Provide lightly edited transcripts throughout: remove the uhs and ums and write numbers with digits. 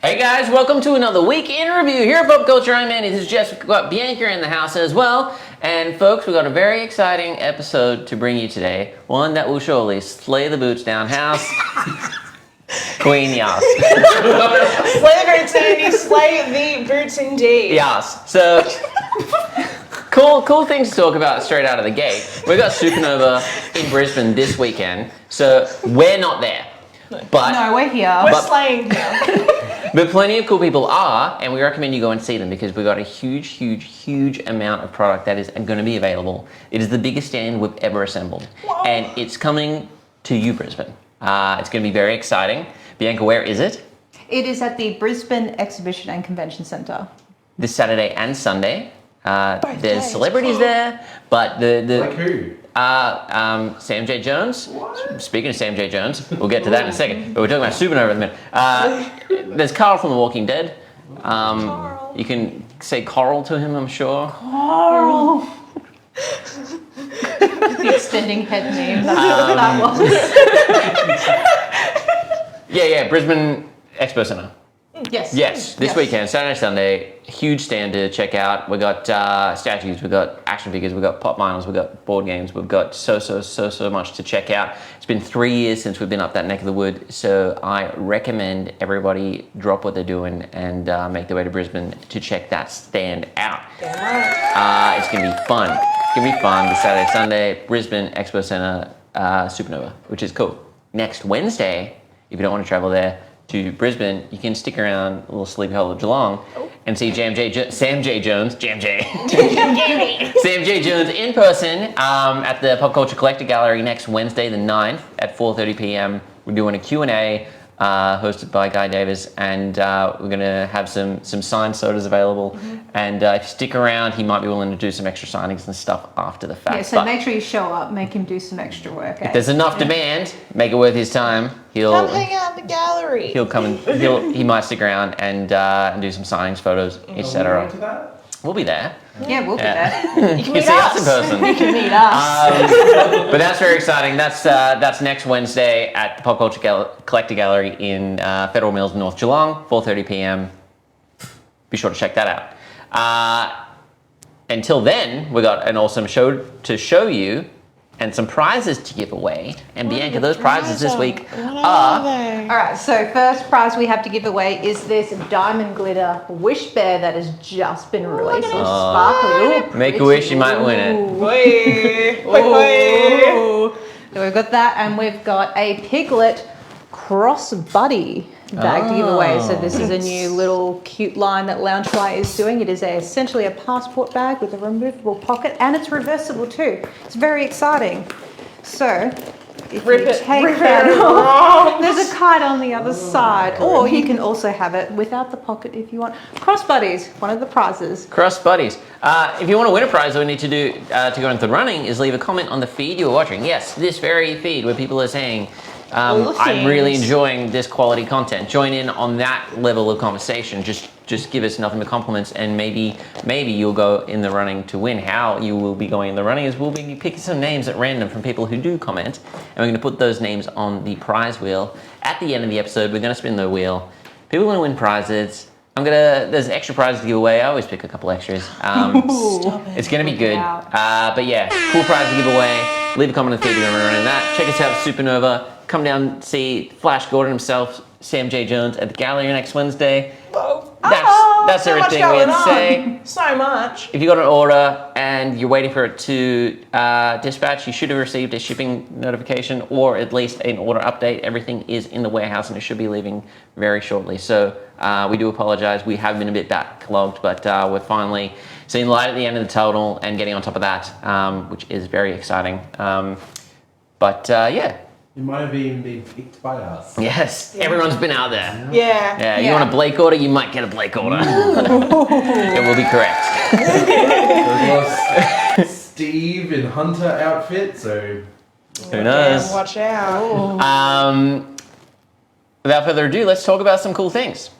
Hey guys, welcome to another week in review here at Popcultcha. I'm Andy, this is Jess. We've got Bianca in the house as well. And folks, we've got a very exciting episode to bring you today. One that will surely slay the boots down house. Queen, yes. Slay the boots, Andy. Slay the boots indeed. Yes. So, cool things to talk about straight out of the gate. We've got Supernova in Brisbane this weekend. So, we're not there. But no, we're here. We're slaying here. But plenty of cool people are, and we recommend you go and see them because we've got a huge amount of product that is going to be available. It is the biggest stand we've ever assembled. Whoa. And it's coming to you, Brisbane. It's going to be very exciting. Bianca, where is it? It is at the Brisbane Exhibition and Convention Centre. This Saturday and Sunday. Both There's days. celebrities there, but the Like who? Sam J. Jones. What? Speaking of Sam J. Jones, we'll get to that in a second. But we're talking about Supernova in a minute. There's Carl from The Walking Dead. Carl. You can say Coral to him, I'm sure. Carl! The extending head name, that's what that was. Yeah, Brisbane Expo Centre. Yes. This weekend, Saturday, Sunday, huge stand to check out. We've got statues, we've got action figures, we've got pop vinyls, we've got board games, we've got so much to check out. It's been 3 years since we've been up that neck of the wood, so I recommend everybody drop what they're doing and make their way to Brisbane to check that stand out. It's going to be fun. It's going to be fun this Saturday, Sunday, Brisbane Expo Centre, Supernova, which is cool. Next Wednesday, if you don't want to travel there, to Brisbane, you can stick around a little sleepy hole of Geelong and see Sam J. Jones, Sam J. Sam J. Jones in person at the Popcultcha Collector Gallery next Wednesday, the 9th at 4:30 p.m. We're doing a Q&A hosted by Guy Davis, and we're going to have some signed sodas available. Mm-hmm. And if you stick around, he might be willing to do some extra signings and stuff after the fact. Yeah, so make sure you show up, make him do some extra work. If there's enough demand, make it worth his time. Come hang out at the gallery. He'll come and he might stick around and do some signings, photos, etc. To that? We'll be there. Yeah, we'll be there. You can meet see us in us. person. You can meet us. But that's very exciting. That's next Wednesday at the Popcultcha Collector Gallery in Federal Mills, North Geelong, 4:30 p.m. Be sure to check that out. Until then, we got an awesome show to show you and some prizes to give away. And Bianca, those prizes this week are... All right, so first prize we have to give away is this diamond glitter wish bear that has just been released. So sparkly. Ooh, Make a wish, you might win it. Wait. Ooh. So we've got that, and we've got a piglet cross buddy bag to give away. So this is a new little cute line that Loungefly is doing. It is essentially a passport bag with a removable pocket, and it's reversible too. It's very exciting. So if Rip you it. take Rip that it off, around. there's a kite on the other side, or you can also have it without the pocket if you want. Cross buddies, one of the prizes. Cross buddies. If you want to win a prize, all we need to do to go into the running is leave a comment on the feed you're watching. Yes, this very feed where people are saying, I'm really enjoying this quality content. Join in on that level of conversation. Just give us nothing but compliments, and maybe you'll go in the running to win. How you will be going in the running is we'll be picking some names at random from people who do comment, and we're going to put those names on the prize wheel. At the end of the episode, we're going to spin the wheel. People want to win prizes. There's extra prizes to give away. I always pick a couple extras. It's going to be good. But yeah, cool prize to give away. Leave a comment on the feed if you're running that. Check us out at Supernova. Come down, see Flash Gordon himself, Sam J. Jones at the gallery next Wednesday. Whoa. That's so much everything we had going to say. on. So much. If you got an order and you're waiting for it to dispatch, you should have received a shipping notification or at least an order update. Everything is in the warehouse and it should be leaving very shortly. So we do apologize. We have been a bit backlogged, but we're finally seeing light at the end of the tunnel and getting on top of that, which is very exciting. Yeah. You might have even been picked by us. Yes, everyone's been out there. Yeah. You want a Blake order, you might get a Blake order. It will be correct. There was Steve in Hunter outfit, so... Who knows? Yeah, watch out. Without further ado, let's talk about some cool things.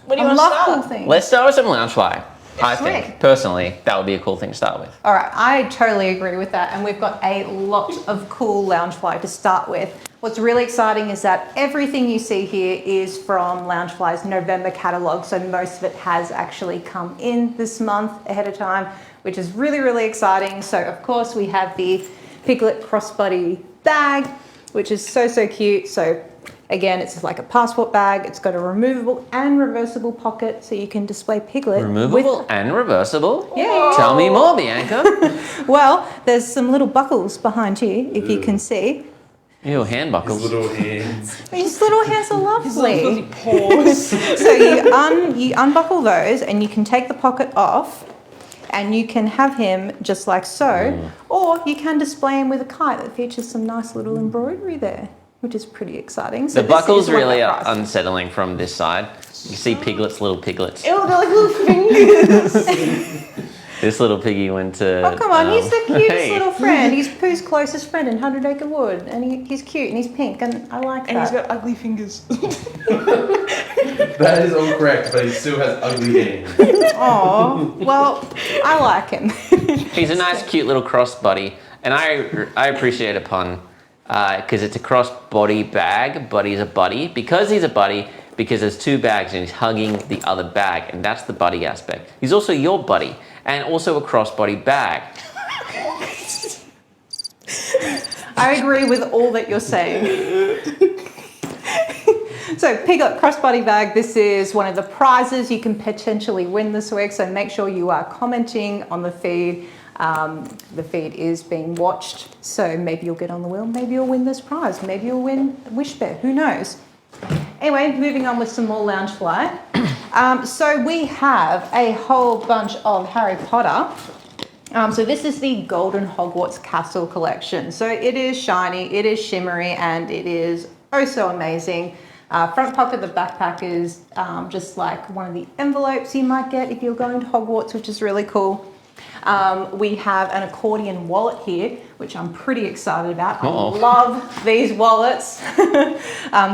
What do you I want to love start? cool things. Let's start with some Loungefly. I think, personally, that would be a cool thing to start with. All right, I totally agree with that. And we've got a lot of cool Loungefly to start with. What's really exciting is that everything you see here is from Loungefly's November catalogue. So most of it has actually come in this month ahead of time, which is really, really exciting. So of course we have the Piglet crossbody bag, which is so, so cute. So again, it's like a passport bag. It's got a removable and reversible pocket, so you can display Piglet. Removable and reversible? Yeah. Tell me more, Bianca. Well, there's some little buckles behind you, if you can see. Ew, hand buckles. His little hands. These little hands are lovely. Paws. So you unbuckle those, and you can take the pocket off, and you can have him just like so, or you can display him with a kite that features some nice little embroidery there, which is pretty exciting. So The buckles really are are unsettling from this side. You see piglets, little piglets. Ew, they're like little fingers. This little piggy went to... Oh, come on, he's the cutest hey. little friend. He's Pooh's closest friend in 100 Acre Wood, and he's cute and he's pink, and I like And that. he's got ugly fingers. That is all correct, but he still has ugly hands. Oh, well, I like him. He's a nice, cute little cross buddy. And I appreciate a pun because it's a cross body bag, but he's a buddy. Because he's a buddy, because there's two bags and he's hugging the other bag, and that's the buddy aspect. He's also your buddy, and also a crossbody bag. I agree with all that you're saying. So Piglet crossbody bag, this is one of the prizes you can potentially win this week, so make sure you are commenting on the feed. The feed is being watched, so maybe you'll get on the wheel, maybe you'll win this prize, maybe you'll win Wish Bear, who knows. Anyway, moving on with some more Loungefly. So we have a whole bunch of Harry Potter. So this is the Golden Hogwarts Castle collection. So it is shiny, it is shimmery, and it is oh so amazing. Front pocket of the backpack is just like one of the envelopes you might get if you're going to Hogwarts, which is really cool. We have an accordion wallet here, which I'm pretty excited about. Uh-oh. I love these wallets.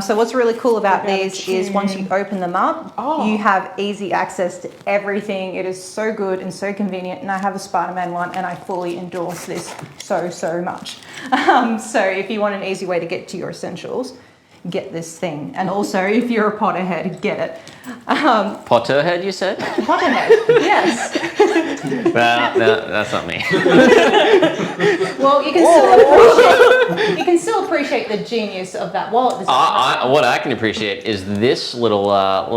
So what's really cool about these is once you open them up, you have easy access to everything. It is so good and so convenient, and I have a Spider-Man one, and I fully endorse this so much. So if you want an easy way to get to your essentials, get this thing. And also, if you're a Potterhead, get it. Potterhead, you said? Potterhead, yes. No, that's not me. Well, you can still appreciate the genius of that wallet design. What I can appreciate is this little What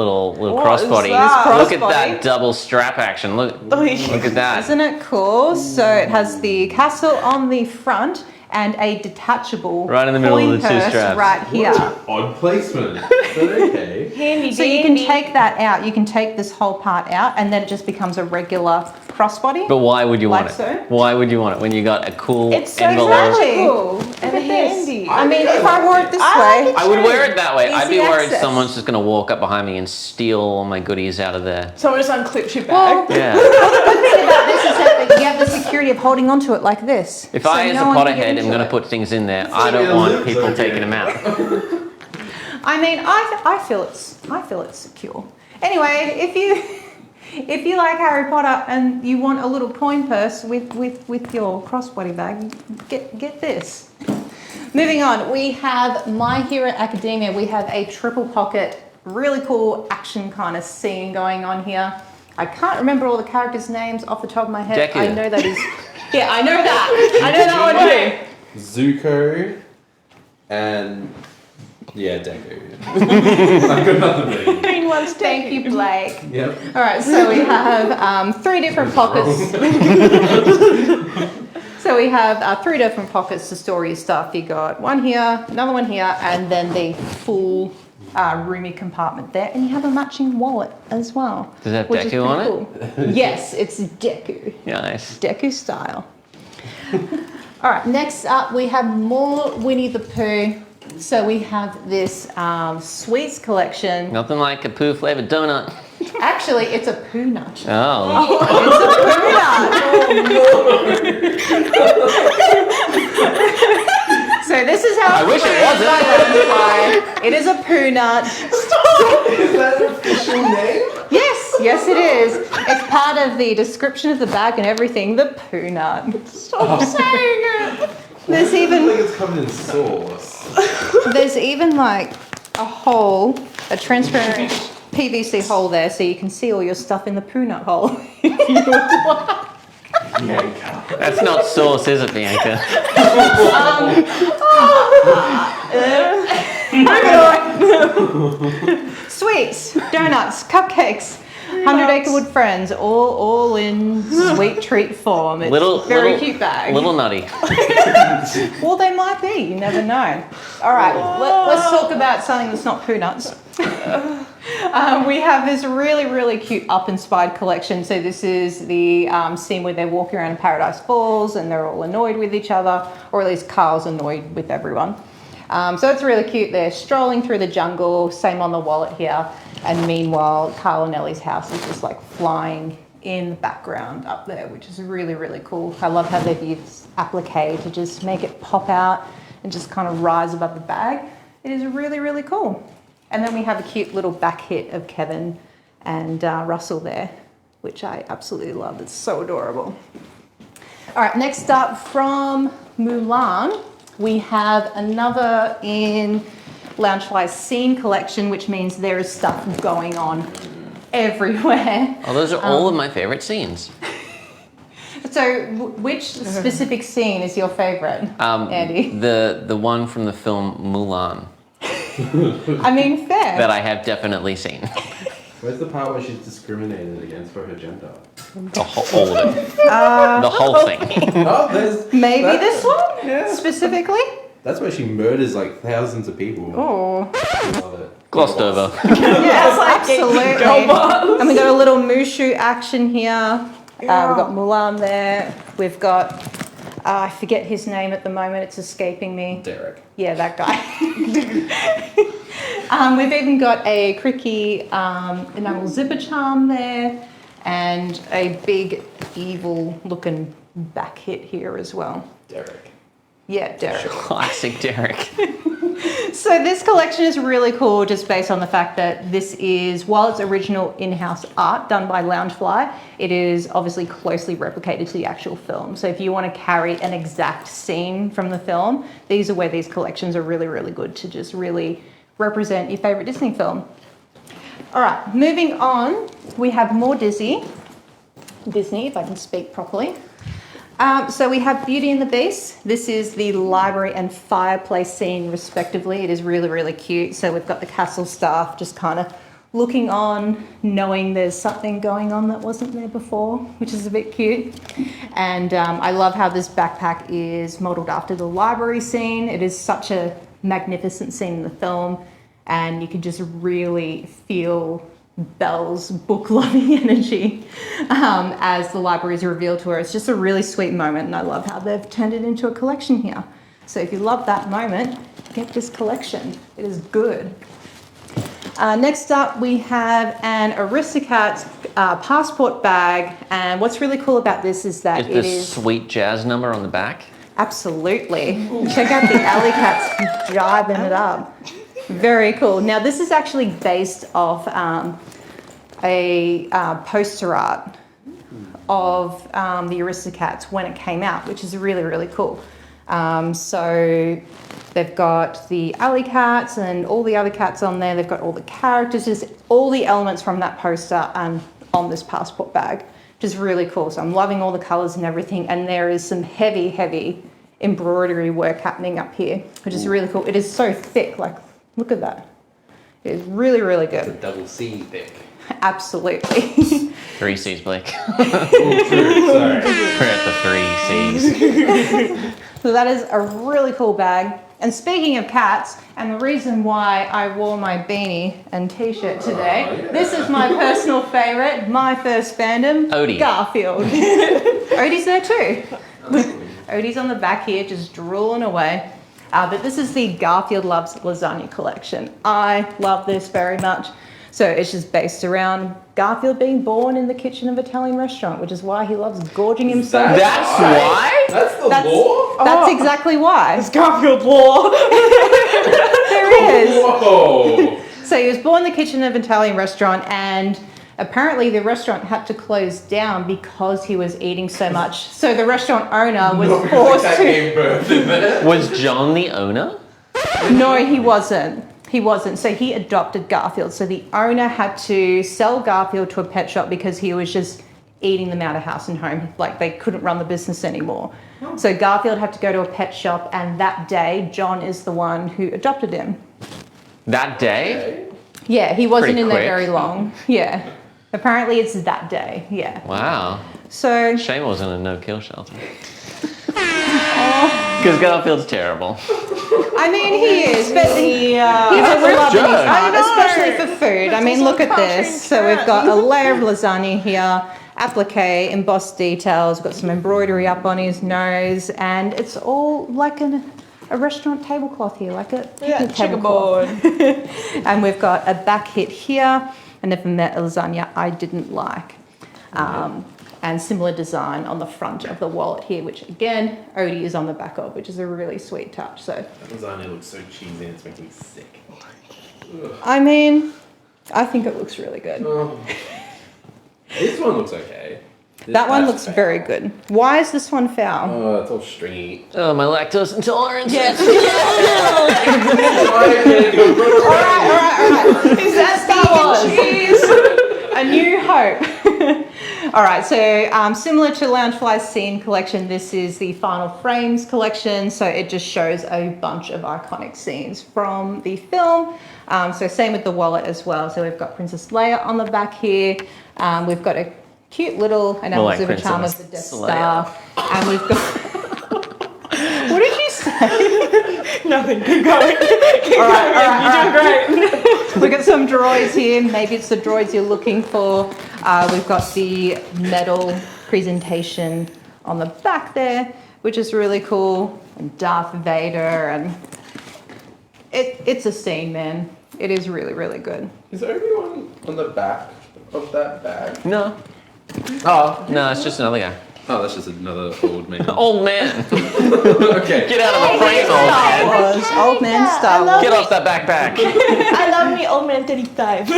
crossbody. is that? Look at Crossbody. that double strap action. Look at that. Isn't it cool? So it has the castle on the front and a detachable Right in the middle of the coin two purse straps. right here. Odd placement. But okay. Handy So you can take that out. You can take this whole part out, and then it just becomes a regular crossbody. But why would you want Like it? so? Why would you want it when you got a cool It's so envelope? practical and Look at this. handy. I mean, if I wore it this I way, I would wear it that way. I'd be Easy worried access. someone's just going to walk up behind me and steal all my goodies out of there. Someone just unclips your Well, bag. Yeah. the good thing about this is that you have the security of holding onto it like this. If So I, as no a one can get Potterhead, am into going to it. put things in there, I don't want people taking them out. I mean, I feel it's secure. Anyway, if you like Harry Potter and you want a little coin purse with your crossbody bag, get this. Moving on, we have My Hero Academia. We have a triple pocket, really cool action kind of scene going on here. I can't remember all the characters' names off the top of my head. Deku. I know that is. Yeah, I know that. I know that one too. Zuko and Deku. I got nothing better. Green one's Thank you, Blake. Yep. All right, so we have 3 different pockets. So we have 3 different pockets to store your stuff. You got one here, another one here, and then the full roomy compartment there. And you have a matching wallet as well. Does it have which is Deku on pretty cool. Yes, it's Deku. Nice. Deku style. All right, next up we have more Winnie the Pooh. So we have this sweets collection. Nothing like a poo flavored donut. Actually, it's a poo nut. Oh. It's a poo nut. So this is how I wish it wasn't. It is a poo nut. Is that an official name? Yes, it is. It's part of the description of the bag and everything. The poo nut. Stop saying it. There's even like it's covered in sauce. there's even like a hole, a transparent PVC hole there, so you can see all your stuff in the poo nut hole. If you would like. Bianca. That's not sauce, is it, Bianca? Sweets, donuts, cupcakes, 100 Acre Wood Friends, all in sweet treat form. It's a very cute bag. Little nutty. Well, they might be. You never know. All right, let's talk about something that's not poo nuts. We have this really cute up-inspired collection. So this is the scene where they're walking around in Paradise Falls and they're all annoyed with each other, or at least Carl's annoyed with everyone. So it's really cute. They're strolling through the jungle, same on the wallet here. And meanwhile, Carl and Ellie's house is just like flying in the background up there, which is really cool. I love how they've used applique to just make it pop out and just kind of rise above the bag. It is really cool. And then we have a cute little back hit of Kevin and Russell there, which I absolutely love. It's so adorable. All right, next up from Mulan, we have another in Loungefly's scene collection, which means there is stuff going on everywhere. Oh, those are all of my favorite scenes. So which specific scene is your favorite, Andy? The one from the film Mulan I mean, fair. that I have definitely seen. Where's the part where she's discriminated against for her gender? All of it. The whole thing. Oh, there's Maybe that- this one Yeah. specifically? That's where she murders like thousands of people. Oh. I love it. Glossed over. Yes, absolutely. Go on. And we got a little Mushu action here. We've got Mulan there. We've got, I forget his name at the moment. It's escaping me. Derek. Yeah, that guy. We've even got a Cricky enamel zipper charm there and a big evil looking back hit here as well. Derek. Yeah, Derek. Classic Derek. So this collection is really cool just based on the fact that this is, while it's original in-house art done by Loungefly, it is obviously closely replicated to the actual film. So if you want to carry an exact scene from the film, these are where these collections are really good to just really represent your favorite Disney film. All right, moving on, we have more Disney, if I can speak properly. So we have Beauty and the Beast. This is the library and fireplace scene respectively. It is really cute. So we've got the castle staff just kind of looking on, knowing there's something going on that wasn't there before, which is a bit cute. And I love how this backpack is modelled after the library scene. It is such a magnificent scene in the film, and you can just really feel Belle's book-loving energy as the library is revealed to her. It's just a really sweet moment, and I love how they've turned it into a collection here. So if you love that moment, get this collection. It is good. Next up, we have an Aristocats passport bag, and what's really cool about this is that Is this sweet jazz number on the back? Absolutely. Check out the alley cats jiving it up. Very cool. Now this is actually based off a poster art of the Aristocats when it came out, which is really cool. So they've got the alley cats and all the other cats on there. They've got all the characters, just all the elements from that poster on this passport bag, which is really cool. So I'm loving all the colours and everything. And there is some heavy embroidery work happening up here, which is really cool. It is so thick, like, look at that. It is really It's good. a double C thick. Absolutely. 3 C's, Blake. Oh, true. Sorry. We're at the 3 C's. So that is a really cool bag. And speaking of cats, and the reason why I wore my beanie and t-shirt today, yeah. this is my personal favourite, my first fandom, Odie. Garfield. Odie's there too. Odie's on the back here, just drooling away. But this is the Garfield Loves Lasagna collection. I love this very much. So it's just based around Garfield being born in the kitchen of an Italian restaurant, which is why he loves gorging himself. That's why? That's the law? That's exactly why. It's Garfield lore. There he is. Whoa! So he was born in the kitchen of an Italian restaurant, and Apparently, the restaurant had to close down because he was eating so much. So the restaurant owner was forced that to. gave birth in there. Was John the owner? No, he wasn't. He wasn't. So he adopted Garfield. So the owner had to sell Garfield to a pet shop because he was just eating them out of house and home. Like they couldn't run the business anymore. So Garfield had to go to a pet shop, and that day, John is the one who adopted him. That day? Yeah, he wasn't Pretty in quick. there very long. Yeah. Apparently it's that day. Yeah. Wow. So Shame I wasn't a no-kill shelter. Because Garfield's terrible. I mean, he is, but he's a That's a real love in his joke. heart, I know. especially for food. I mean, look at this. So we've got a layer of lasagna here, applique, embossed details. We've got some embroidery up on his nose, and it's all like a restaurant tablecloth here, like a picnic tablecloth. checkerboard. And we've got a back hit here. I never met a lasagna I didn't like. And similar design on the front of the wallet here, which again, Odie is on the back of, which is a really sweet touch. So, That lasagna looks so cheesy and it's making me sick. I mean, I think it looks really good. This one looks okay. That one That's looks foul. very good. Why is this one foul? Oh, it's all stringy. Oh, my lactose intolerance. Yes. All right. Is that Cheese. A New Hope. All right, so similar to Loungefly's scene collection, this is the Final Frames collection. So it just shows a bunch of iconic scenes from the film. So same with the wallet as well. So we've got Princess Leia on the back here. We've got a cute little enamel like silver charm of Princess the Death Leia. Star. And we've got... What did you say? Nothing. Keep going. All right, You're doing great. We've got some droids here. Maybe it's the droids you're looking for. We've got the metal presentation on the back there, which is really cool. And Darth Vader, and it's a scene, man. It is really, really good. Is Obi-Wan on the back of that bag? No. Oh, no, it's just another guy. Oh, that's just another old man. Old man. Okay. Get out of the frame, old man. Was old man Star Wars. Get off that backpack. I love me old man 35.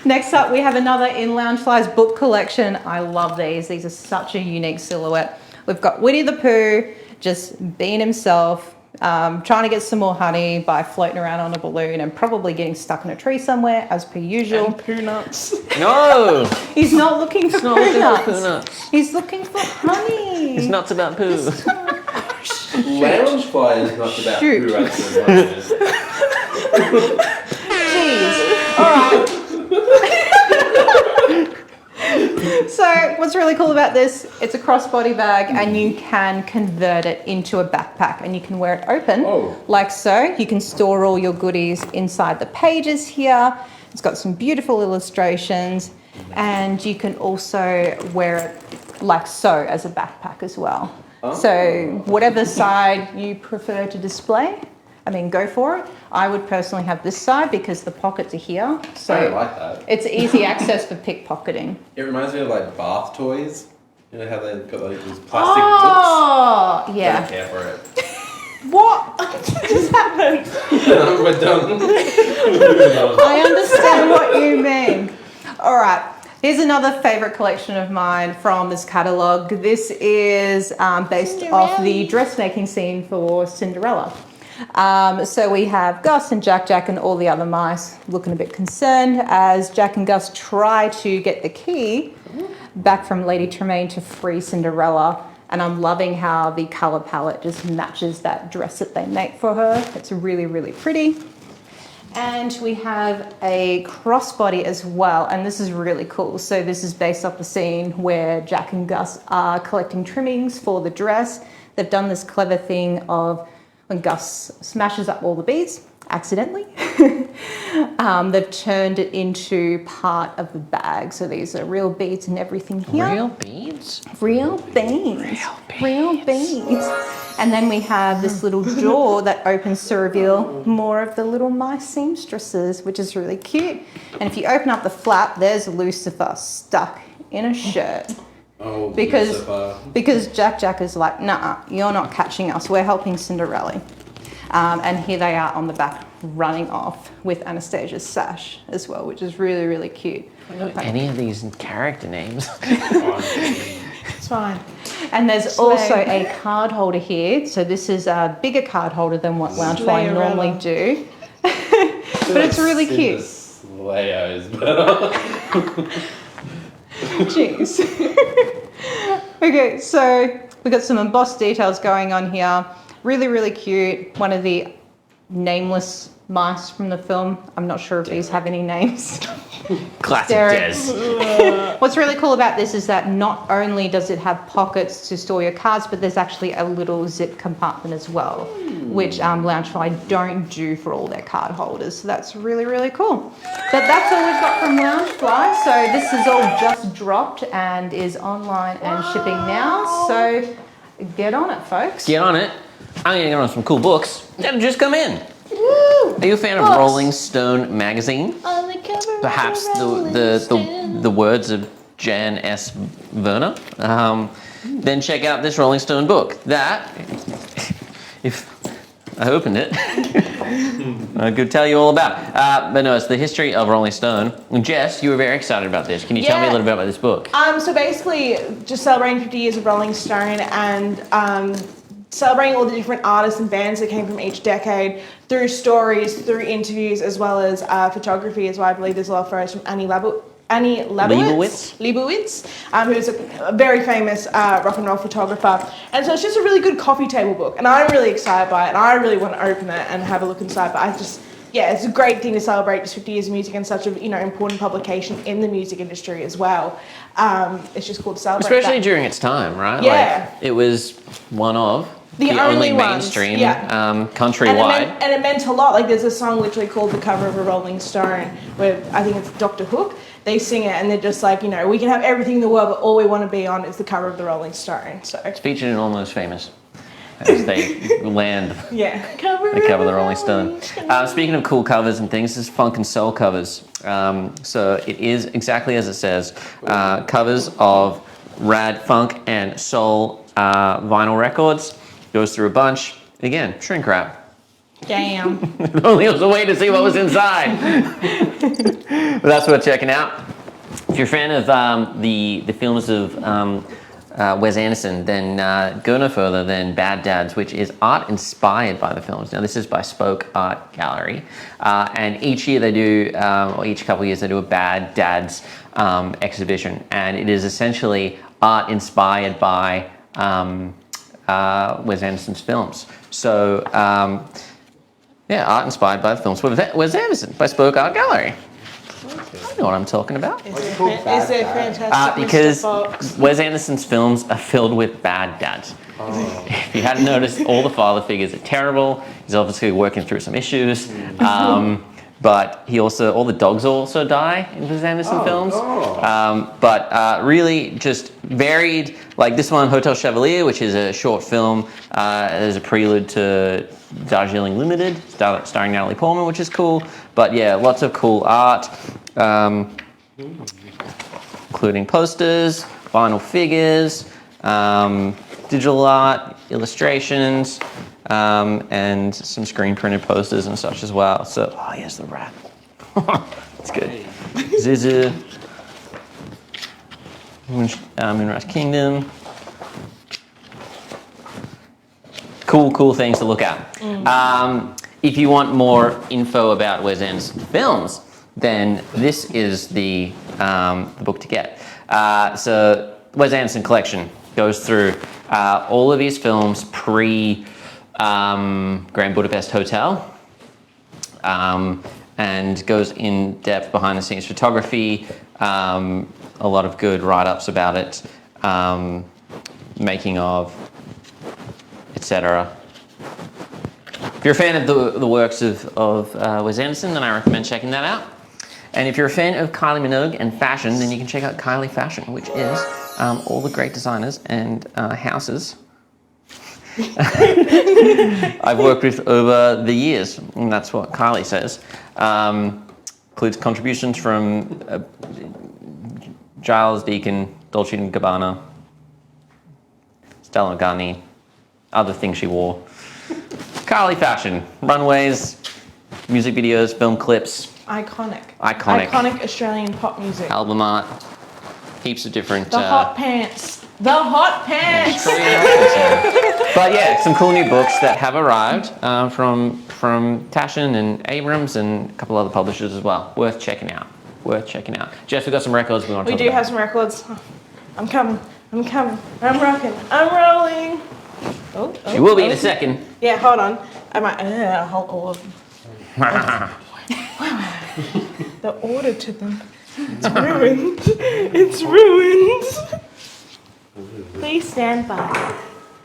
Next up, we have another in Loungefly's book collection. I love these. These are such a unique silhouette. We've got Winnie the Pooh just being himself, trying to get some more honey by floating around on a balloon and probably getting stuck in a tree somewhere, as per usual. And poo nuts. No. He's not looking for not looking poo for nuts. poo nuts. He's looking for honey. It's nuts about poo. Loungefly is not about Shoot. who writes the environment. Jeez. All right. So what's really cool about this, it's a crossbody bag and you can convert it into a backpack and you can wear it open like so. You can store all your goodies inside the pages here. It's got some beautiful illustrations and you can also wear it like so as a backpack as well. So whatever side you prefer to display, I mean, go for it. I would personally have this side because the pockets are here. So I like that. it's easy access for pickpocketing. It reminds me of like bath toys. You know how they've got like these plastic books? Oh, I don't yeah. care for it. What just happened? We're done. I understand what you mean. All right. Here's another favorite collection of mine from this catalogue. This is based off the dressmaking scene for Cinderella. So we have Gus and Jack and all the other mice looking a bit concerned as Jack and Gus try to get the key back from Lady Tremaine to free Cinderella. And I'm loving how the colour palette just matches that dress that they make for her. It's really, really pretty. And we have a crossbody as well, and this is really cool. So this is based off the scene where Jack and Gus are collecting trimmings for the dress. They've done this clever thing of when Gus smashes up all the beads accidentally, they've turned it into part of the bag. So these are real beads and everything here. Real beads? Real beads. Real beads. And then we have this little door that opens to reveal more of the little mice seamstresses, which is really cute. And if you open up the flap, there's Lucifer stuck in a shirt. Oh, Because Lucifer. because Jack is like, nah, you're not catching us. We're helping Cinderella. And here they are on the back running off with Anastasia's sash as well, which is really, really cute. I don't know any of these character names. It's fine. And there's also a card holder here. So this is a bigger card holder than what Loungefly normally do. But it's really cute. Slayer is better. Jeez. Okay, so we've got some embossed details going on here. Really, really cute. One of the nameless mice from the film. I'm not sure if these have any names. Classic Derek. Des. What's really cool about this is that not only does it have pockets to store your cards, but there's actually a little zip compartment as well, which Loungefly don't do for all their card holders. So that's really, really cool. But that's all we've got from Loungefly. So this is all just dropped and is online and shipping now. So get on it, folks. Get on it. I'm gonna get on some cool books that have just come in. Woo! Are you a fan of Rolling Stone magazine? On the cover Perhaps of Rolling the words of Jan S. Werner? Then check out this Rolling Stone book. That, if I opened it, I could tell you all about. But no, it's the history of Rolling Stone. And Jess, you were very excited about this. Can you tell me a little bit about this book? So basically, just celebrating 50 years of Rolling Stone and celebrating all the different artists and bands that came from each decade through stories, through interviews, as well as photography as well. I believe there's a lot of photos from Annie Leibovitz, who's a very famous rock and roll photographer. And so it's just a really good coffee table book. And I'm really excited by it. And I really want to open it and have a look inside. But it's a great thing to celebrate just 50 years of music and such a important publication in the music industry as well. It's just cool to celebrate. Especially during its time, right? Yeah. Like, it was one of the only mainstream ones. countrywide. And it meant a lot. Like there's a song literally called The Cover of a Rolling Stone where I think it's Dr. Hook. They sing it and they're just like, we can have everything in the world, but all we want to be on is the cover of the Rolling Stone. So It's featured in Almost Famous as they land the cover of the Rolling Stone. Speaking of cool covers and things, this is funk and soul covers. So it is exactly as it says, covers of rad funk and soul vinyl records. Goes through a bunch. Again, shrink wrap. Damn. Only was a way to see what was inside. But that's worth checking out. If you're a fan of the films of Wes Anderson, then go no further than Bad Dads, which is art inspired by the films. Now, this is by Spoke Art Gallery. And each year they do, or each couple of years, they do a Bad Dads exhibition. And it is essentially art inspired by Wes Anderson's films. So, art inspired by the films with Wes Anderson by Spoke Art Gallery. I know what I'm talking about. Is it fantastic? Because Mr. Fox? Wes Anderson's films are filled with bad dads. If you hadn't noticed, all the father figures are terrible. He's obviously working through some issues. But all the dogs also die in Wes Anderson films. But really just varied, like this one, Hotel Chevalier, which is a short film. There's a prelude to Darjeeling Limited, starring Natalie Portman, which is cool. But yeah, lots of cool art, including posters, vinyl figures, digital art, illustrations, and some screen printed posters and such as well. So, here's the rat. It's good. Zizu, Moonrise Kingdom. Cool things to look at. If you want more info about Wes Anderson films, then this is the book to get. So, Wes Anderson collection goes through all of his films pre Grand Budapest Hotel, and goes in depth behind the scenes photography, a lot of good write-ups about it, making of, etc. If you're a fan of the works of Wes Anderson, then I recommend checking that out. And if you're a fan of Kylie Minogue and fashion, then you can check out Kylie Fashion, which is all the great designers and houses I've worked with over the years, and that's what Kylie says. Includes contributions from Giles Deacon, Dolce & Gabbana, Stella McCartney, other things she wore. Carly fashion, runways, music videos, film clips, Iconic. Iconic. Iconic Australian pop music. album art, heaps of different. The hot pants. The hot pants. But yeah, some cool new books that have arrived from Taschen and Abrams and a couple other publishers as well. Worth checking out. Jess, we've got some records we want to We talk do about. have some records. I'm coming. I'm rocking. I'm rolling. Oh, You will be in a second. Yeah, hold on. I might. Hold on. The order to them. It's ruined. It's ruined. Please stand by.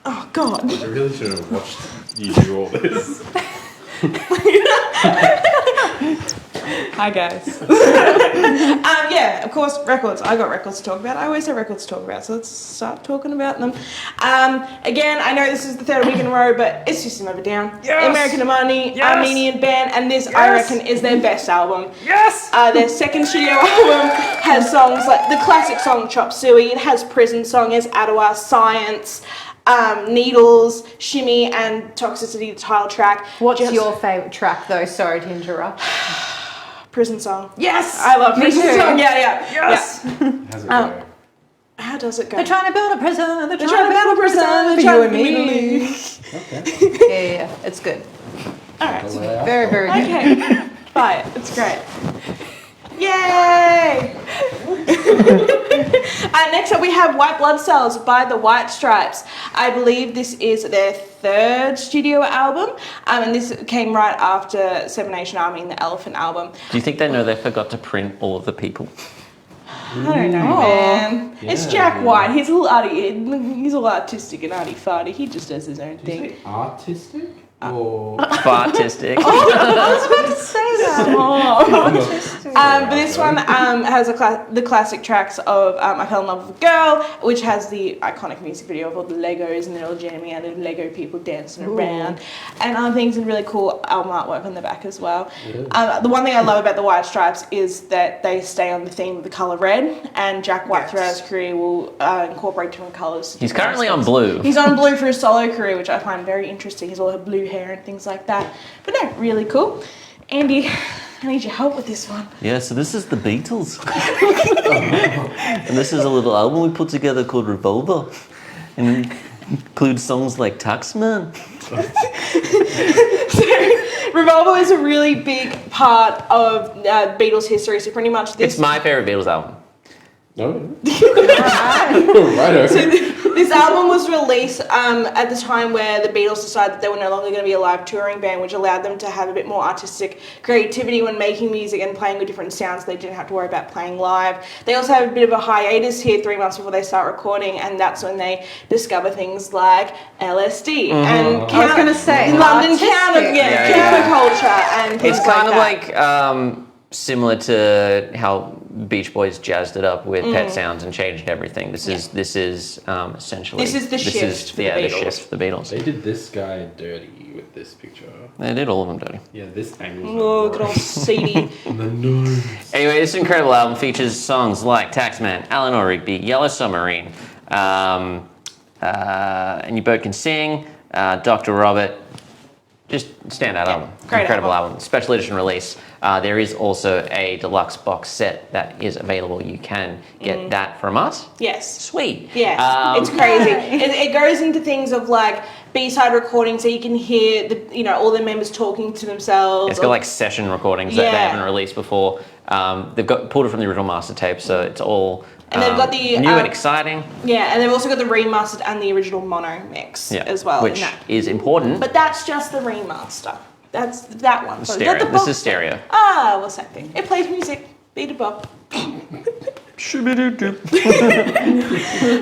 Oh, God. I really should have watched you do all this. Hi, guys. Yeah, of course, records. I got records to talk about. I always have records to talk about, so let's start talking about them. Again, I know this is the third week in a row, but it's just another down. Yes! American Armenian band, and this, I reckon, is their best album. Yes! Their second studio album has songs like the classic song Chop Suey, it has Prison Song, it has Ottawa, Science, Needles, Shimmy, and Toxicity, the title track. What's your favourite track though? Sorry to interrupt. Prison Song. Yes! I love Me Prison too. Song. Yeah. Yes! How's it go? How does it go? They're trying to build a prison. They're trying to build a prison for you and me. Okay. Yeah, it's good. Alright. Very, very good. Okay. Buy it. It's great. Yay! Next up we have White Blood Cells by the White Stripes. I believe this is their third studio album, and this came right after Seven Nation Army and the Elephant album. Do you think they know they forgot to print all of the people? I don't know, man. It's Jack White. He's a little he's a little artistic and arty-farty. He just does his own Did you thing. say artistic? Or... Fartistic. I was about to say that. But this one has the classic tracks of I Fell in Love with a Girl, which has the iconic music video of all the Legos and they're all jamming out and Lego people dancing around and other things, and really cool album artwork on the back as well. The one thing I love about the White Stripes is that they stay on the theme of the colour red, and Jack White throughout his career will incorporate different colours. He's currently on blue. He's on blue for his solo career, which I find very interesting. He's all had blue hair and things like that. But no, really cool. Andy, I need your help with this one. Yeah, so this is the Beatles. And this is a little album we put together called Revolver. And it includes songs like Taxman. Revolver is a really big part of Beatles history, so pretty much this... It's my favourite Beatles album. No. Righto. This album was released at the time where the Beatles decided that they were no longer going to be a live touring band, which allowed them to have a bit more artistic creativity when making music and playing with different sounds. They didn't have to worry about playing live. They also have a bit of a hiatus here 3 months before they start recording, and that's when they discover things like LSD and I was going to say London artistic. counterculture and things It's kind of like that. like similar to how Beach Boys jazzed it up with Pet Sounds and changed everything. This is essentially This is the shift for the the Beatles. shift for the Beatles. They did this guy dirty with this picture. They did all of them dirty. Yeah, this angle. Oh, good old seedy. The nose. Anyway, this incredible album features songs like Taxman, Eleanor Rigby, Yellow Submarine, And Your Bird Can Sing, Dr. Robert. Just standout album. Great Incredible album. album. Special edition release. There is also a deluxe box set that is available. You can get that from us. Yes. Sweet. Yeah, it's crazy. It goes into things of like B-side recording, so you can hear all the members talking to themselves. It's got like session recordings that they Yeah. haven't released before. They've got pulled it from the original master tape, so it's all And they've got the, new and exciting. Yeah, and they've also got the remastered and the original mono mix as well. which in that. is important. But that's just the remaster. That's that one. So Stereo. the This box- is stereo. well, same thing. It plays music. Beat a bop.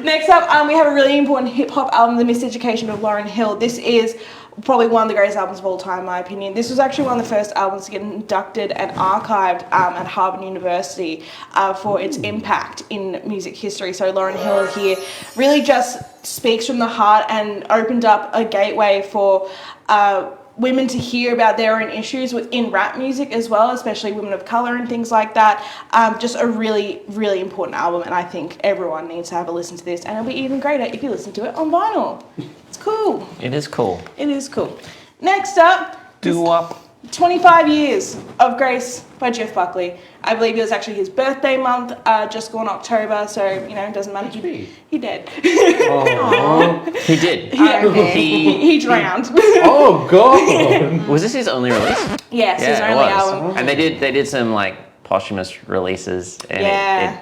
Next up, we have a really important hip-hop album, The Miseducation of Lauryn Hill. This is probably one of the greatest albums of all time, in my opinion. This was actually one of the first albums to get inducted and archived at Harvard University for its impact in music history. So Lauryn Hill here really just speaks from the heart and opened up a gateway for women to hear about their own issues within rap music as well, especially women of colour and things like that. Just a really, really important album, and I think everyone needs to have a listen to this, and it'll be even greater if you listen to it on vinyl. It's cool. It is cool. It is cool. Next up, Do-up. 25 Years of Grace by Jeff Buckley. I believe it was actually his birthday month, just gone October, so, you know, it doesn't matter. He did. Oh, He did. He drowned. oh God! Was this his only release? Yes, his Yeah, it only was. album. And they did some like posthumous releases, and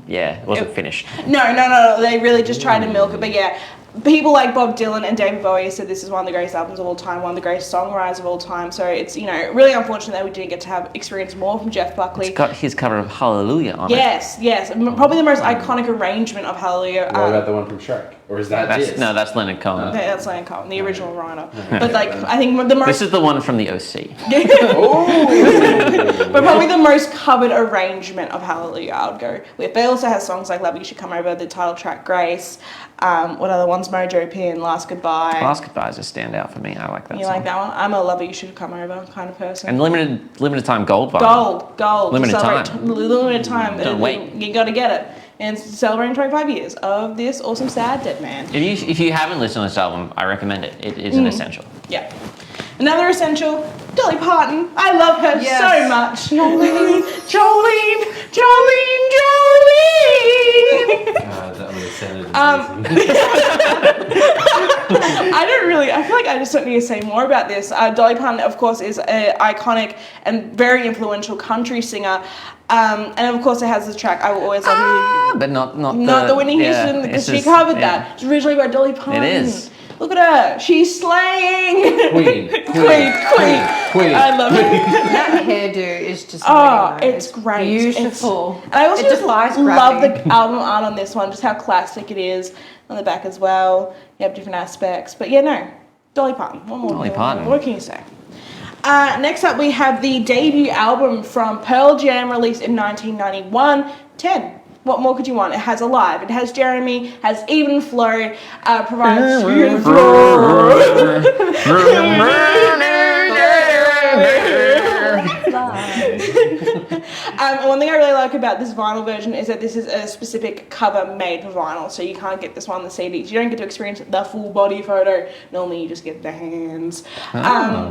it wasn't finished. No. They really just tried to milk it, but yeah. People like Bob Dylan and David Bowie said this is one of the greatest albums of all time, one of the greatest songwriters of all time. So it's, you know, really unfortunate that we didn't get to have experience more from Jeff Buckley. It's got his cover of Hallelujah on it. Yes. Probably the most iconic arrangement of Hallelujah. What about the one from Shrek? Or is that That's Leonard Cohen. That's Leonard Cohen, the original writer. But like, I think the most... This is the one from the OC. But probably the most covered arrangement of Hallelujah I would go with. But it also has songs like Love You Should Come Over, the title track Grace. What other ones? Mojo Pin, Last Goodbye. Last Goodbye is a standout for me. I like that You song. like that one? I'm a Love You Should Come Over kind of person. And limited time gold vinyl. Gold. Limited To celebrate time. Limited time. Don't wait. You got to get it. And it's celebrating 25 years of this awesome sad dead man. If you haven't listened to this album, I recommend it. It is an essential. Yeah. Another essential, Dolly Parton. I love her Yes. so much. Jolene. God, that would have sounded I feel like I just don't need to say more about this. Dolly Parton, of course, is an iconic and very influential country singer. And of course, it has this track, I Will Always Love You. But not The Whitney Houston, because she covered that. It's originally by Dolly Parton. It is. Look at her. She's slaying. Queen. I love it. That hairdo is just It's great. Beautiful. And I also It just defies love gravity. the album art on this one, just how classic it is on the back as well. You have different aspects. But yeah, no. Dolly Parton. Dolly Parton. What can you say? Next up, we have the debut album from Pearl Jam, released in 1991, 10. What more could you want? It has Alive, it has Jeremy, has Even Flow, provides... One thing I really like about this vinyl version is that this is a specific cover made for vinyl, so you can't get this one on the CDs. You don't get to experience the full body photo. Normally, you just get the hands. Yeah,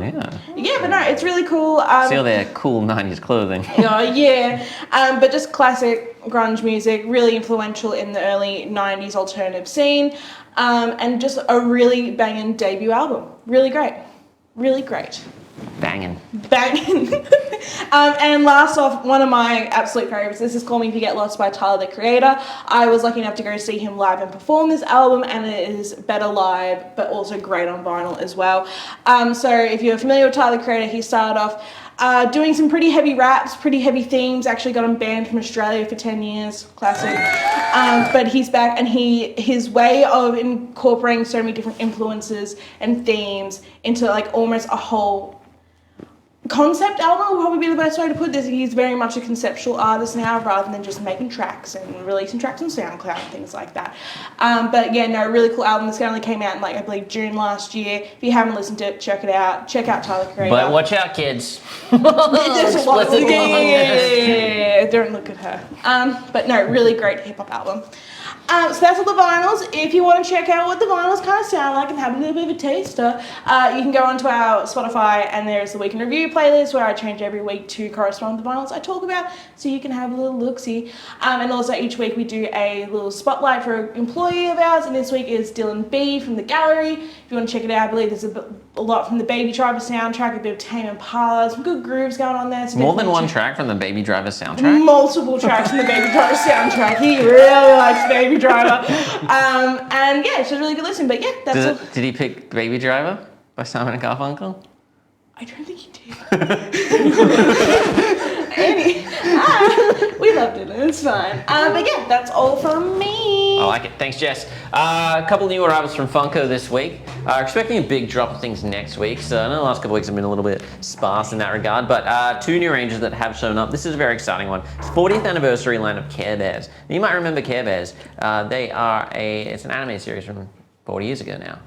but no, it's really cool. See all their cool 90s clothing. But just classic grunge music, really influential in the early 90s alternative scene, and just a really banging debut album. Really great. Banging. And last off, one of my absolute favourites. This is Call Me If You Get Lost by Tyler, the Creator. I was lucky enough to go see him live and perform this album, and it is better live, but also great on vinyl as well. So if you're familiar with Tyler, the Creator, he started off doing some pretty heavy raps, pretty heavy themes. Actually got him banned from Australia for 10 years. Classic. But he's back, and his way of incorporating so many different influences and themes into like almost a whole concept album would probably be the best way to put this. He's very much a conceptual artist now, rather than just making tracks and releasing tracks on SoundCloud and things like that. But yeah, no, really cool album. This only came out in I believe June last year. If you haven't listened to it, check it out. Check out Tyler Creator. But watch out, kids. Don't look at her. But no, really great hip hop album. So that's all the vinyls. If you want to check out what the vinyls kind of sound like and have a little bit of a taster, you can go onto our Spotify, and there's the Week in Review playlist where I change every week to correspond with the vinyls I talk about, so you can have a little look-see. And also each week we do a little spotlight for an employee of ours, and this week is Dylan B from the Gallery. If you want to check it out, I believe there's a lot from the Baby Driver soundtrack, a bit of Tame Impala, some good grooves going on there. So More than one track from the Baby Driver soundtrack? Multiple tracks from the Baby Driver soundtrack. He really likes Baby Driver. And yeah, it's a really good listen. But yeah, that's all. Did he pick Baby Driver by Simon & Garfunkel? I don't think he did. We loved it. It's fine. But yeah, that's all from me. I like it. Thanks, Jess. A couple new arrivals from Funko this week. Expecting a big drop of things next week. So I know the last couple of weeks have been a little bit sparse in that regard. But two new ranges that have shown up. This is a very exciting one. It's 40th anniversary line of Care Bears. Now, you might remember Care Bears. It's an anime series from 40 years ago now.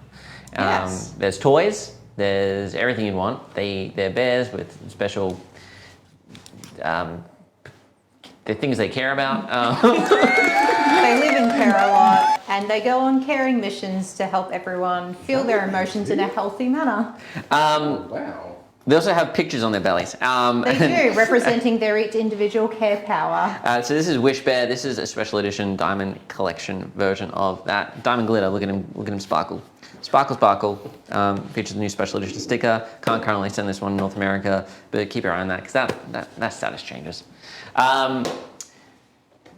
Yes. There's toys. There's everything you'd want. They're bears with special... the things they care about. They live and care a lot, And they go on caring missions to help everyone feel their emotions in a healthy manner. Wow. They also have pictures on their bellies. They do, representing their each individual care power. So this is Wish Bear. This is a special edition diamond collection version of that. Diamond glitter. Look at him sparkle. Sparkle, sparkle. Features a new special edition sticker. Can't currently send this one in North America, but keep your eye on that because that status changes. The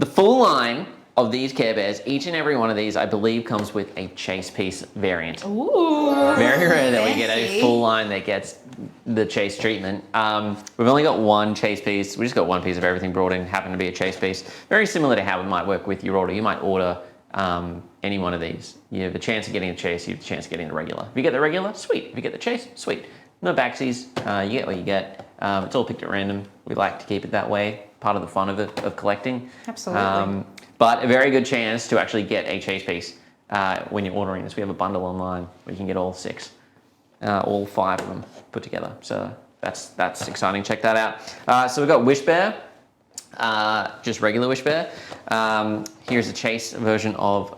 full line of these Care Bears, each and every one of these, I believe, comes with a chase piece variant. Ooh. Very rare that we get a fancy. full line that gets the chase treatment. We've only got one chase piece. We just got one piece of everything brought in, happened to be a chase piece. Very similar to how it might work with your order. You might order any one of these. You have the chance of getting a chase, you have the chance of getting the regular. If you get the regular, sweet. If you get the chase, sweet. No backsies, you get what you get. It's all picked at random. We like to keep it that way. Part of the fun of collecting. Absolutely. But a very good chance to actually get a chase piece when you're ordering this. We have a bundle online where you can get all 6, all 5 of them put together. So that's exciting. Check that out. So we've got Wish Bear, just regular Wish Bear. Here's a chase version of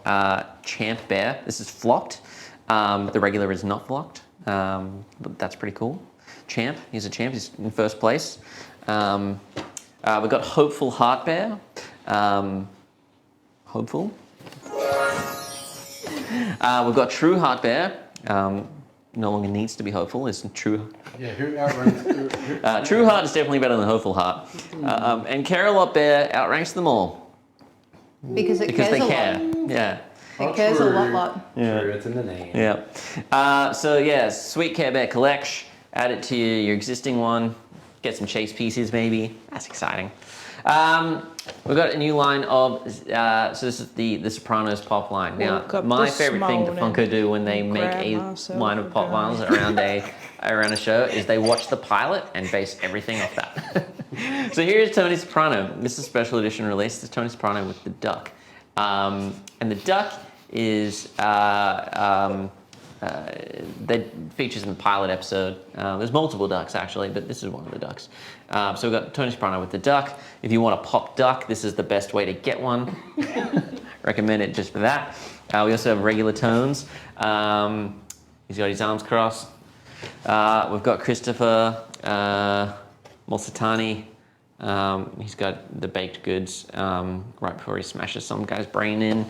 Champ Bear. This is flocked. The regular is not flocked, but that's pretty cool. Champ, he's a champ. He's in first place. We've got Hopeful Heart Bear. Hopeful. We've got True Heart Bear. No longer needs to be hopeful. It's true. Yeah, who outranks? True Heart is definitely better than Hopeful Heart. And Care-a-Lot Bear outranks them all Because it because cares they a care. lot. Yeah. It cares a lot. Yeah. True, it's in the name. Yeah. So yeah, sweet Care Bear collection. Add it to your existing one. Get some chase pieces maybe. That's exciting. We've got a new line of, so this is the Sopranos Pop Line. Now, Woke up my this favorite thing that morning, Funko do when they make a grabbed myself line of a pop gun. vinyls around a show is they watch the pilot and base everything off that. So here's Tony Soprano. This is a special edition release. This is Tony Soprano with the duck. And the duck is, that features in the pilot episode. There's multiple ducks actually, but this is one of the ducks. So we've got Tony Soprano with the duck. If you want a pop duck, this is the best way to get one. Recommend it just for that. We also have regular tones. He's got his arms crossed. We've got Christopher Molsatani. He's got the baked goods right before he smashes some guy's brain in.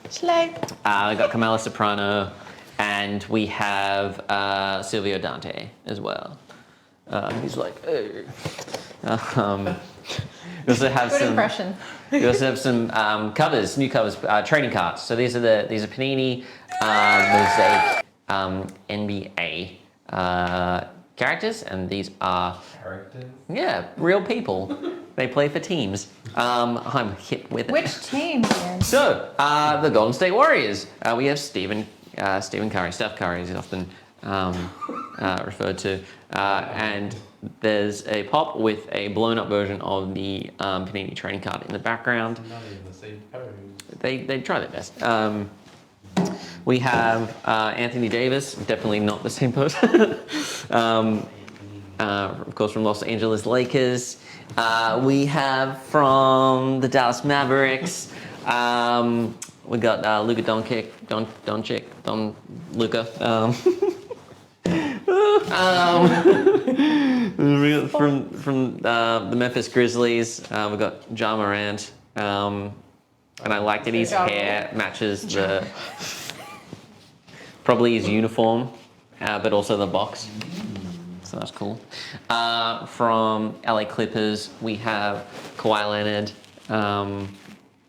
Slay. We got Carmela Soprano, and we have Silvio Dante as well. He's like, we also have Good some. impression. We also have some covers, new covers, trading cards. So these are Panini Mosaic NBA characters, and these are Characters? real people. They play for teams. I'm hip with it. Which team, man? So, the Golden State Warriors. We have Stephen Curry, Steph Curry is often referred to. And there's a pop with a blown up version of the Panini trading card in the background. Not even the same pose. They try their best. We have Anthony Davis, definitely not the same pose. Of course, from Los Angeles Lakers. We have from the Dallas Mavericks. We got Luka Doncic. From the Memphis Grizzlies. We got Ja Morant. And I like that his hair matches probably his uniform, but also the box. So that's cool. From LA Clippers, we have Kawhi Leonard.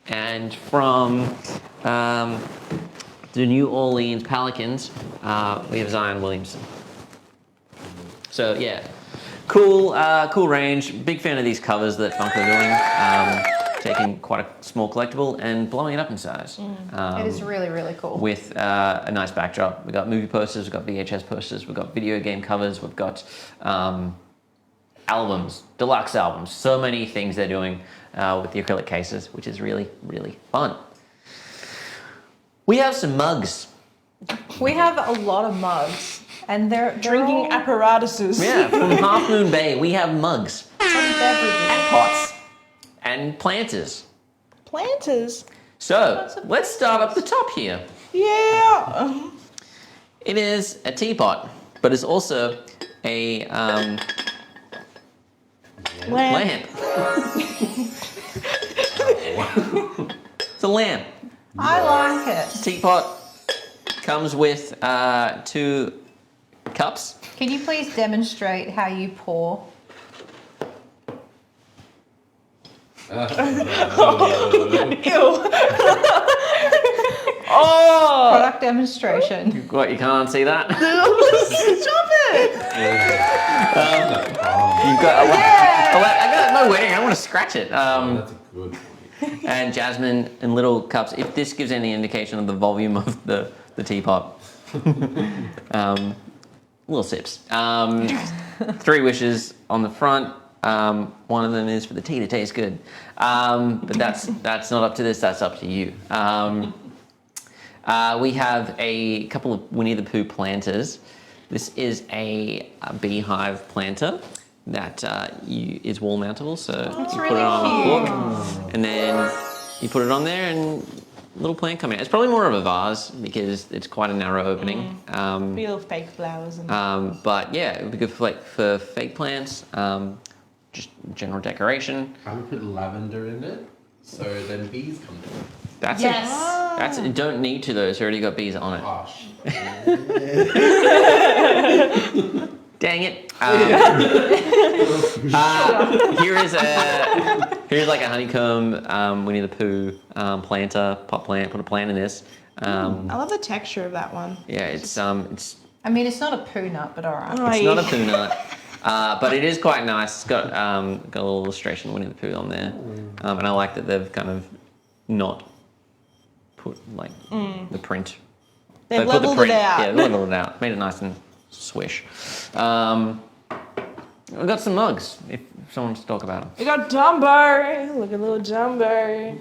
And from the New Orleans Pelicans, we have Zion Williamson. So yeah, cool range. Big fan of these covers that Funko are doing. Taking quite a small collectible and blowing it up in size. It is really, really cool. With a nice backdrop. We've got movie posters, we've got VHS posters, we've got video game covers, we've got albums, deluxe albums. So many things they're doing with the acrylic cases, which is really, really fun. We have some mugs. We have a lot of mugs, and they're Drinking all apparatuses. Yeah, from Half Moon Bay, we have mugs beverages. and pots and planters. Planters. So let's start up the top here. Yeah. It is a teapot, but it's also a lamp. It's a lamp. I like it. Teapot comes with 2 cups. Can you please demonstrate how you pour? Ew. Oh. Product demonstration. What, you can't see that? Stop it. You've got I got no wedding. I want to scratch it. That's a good point. And jasmine in little cups. If this gives any indication of the volume of the teapot. Little sips. 3 wishes on the front. One of them is for the tea to taste good. But that's not up to this. That's up to you. We have a couple of Winnie the Pooh planters. This is a beehive planter that is wall mountable. So you put really it on a cute. hook, and then you put it on there, and a little plant coming out. It's probably more of a vase because it's quite a narrow opening. Be little fake flowers and. But yeah, it would be good for fake plants. Just general decoration. I would put lavender in it, so then bees come to it. That's Yes. That's you don't need to though. It's already got bees on it. Gosh. Dang it. Here's like a honeycomb Winnie the Pooh planter, pot plant. Put a plant in this. I love the texture of that one. Yeah, it's I mean, it's not a poo nut, but all right. it's not a poo nut, but it is quite nice. It's got a little illustration of Winnie the Pooh on there, and I like that they've kind of not put like the print. They've They put the leveled print. it out. Yeah, they leveled it out. Made it nice and swish. We've got some mugs, if someone wants to talk about them. We got Dumbo. Look at little Dumbo.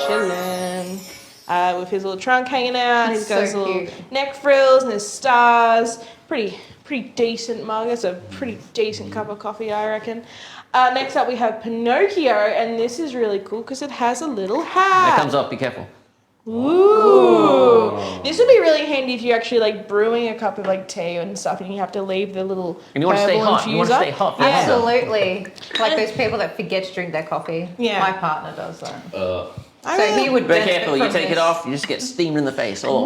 Chilling. With his little trunk hanging out. He's got his So little cute. neck frills and his stars. Pretty decent mug. It's a pretty decent cup of coffee, I reckon. Next up we have Pinocchio, and this is really cool because it has a little hat. It comes off, be careful. Ooh. This would be really handy if you're actually like brewing a cup of like tea and stuff and you have to leave the little And you want to stay herbal hot. You want to infuser. stay hot. for Yeah. longer. Absolutely. Like those people that forget to drink their coffee. Yeah. My partner does that. I So really- he would Be benefit careful, you from take it this. off, you just get steamed in the face. Oh.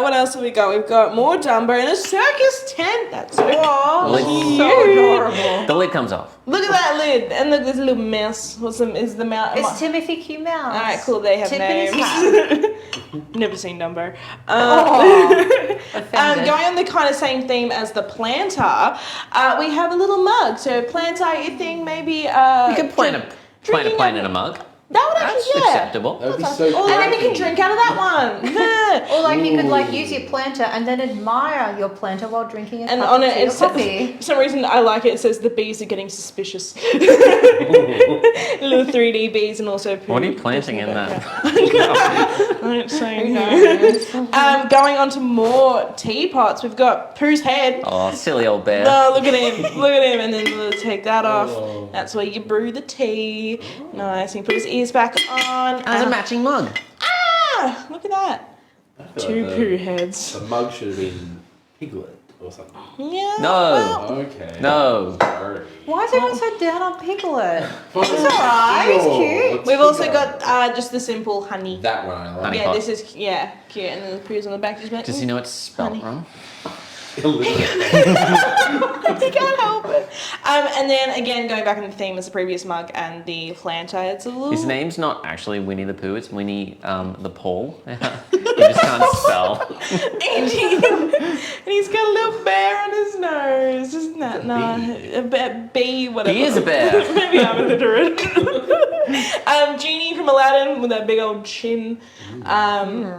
What else have we got? We've got more Dumbo and a circus tent. That's so Well, it's cute. So adorable. The lid comes off. Look at that lid. And look, there's a little mouse. Is the mouse? It's Timothy Q. Mouse. All right, cool. They have Tip in his names. Never seen Dumbo. Offended. Going on the kind of same theme as the planter, we have a little mug. So planter, you think maybe You can plant a drinking plant out in a of- mug. That would That's actually, yeah. acceptable. That would be so Oh, and then you can great. drink out of that one. Yeah. Or like you could like use your planter and then admire your planter while drinking a And cup on of it, tea or it's coffee. for some reason I like it. It says the bees are getting suspicious. Little 3D bees and also poo. What are you planting in that? I don't say no. Going on to more teapots, we've got Pooh's head. Oh, silly old bear. Oh, look at him. Look at him. And then we'll take that off. Oh. That's where you brew the tea. Nice. And he put his ears back on. As a matching mug. Ah, look at that. I feel 2 like poo heads. The mug should have been Piglet or something. Yeah. No. well, Okay. No. Sorry. Why is everyone so down on Piglet? It's alright, it's cute. We've also got just the simple honey. that one. I like. Honey. Yeah, pot. this is cute. And then the poo's on the back. Just went, Does he know it's spelled Honey. wrong? He can't help it. And then again, going back in the theme as the previous mug and the planter, it's a little. His name's not actually Winnie the Pooh, it's Winnie the Pooh. He just can't spell. and he's got a little bear on his nose. Isn't that nice? A bee, whatever. He is a bear. Maybe I'm illiterate. Genie from Aladdin with that big old chin.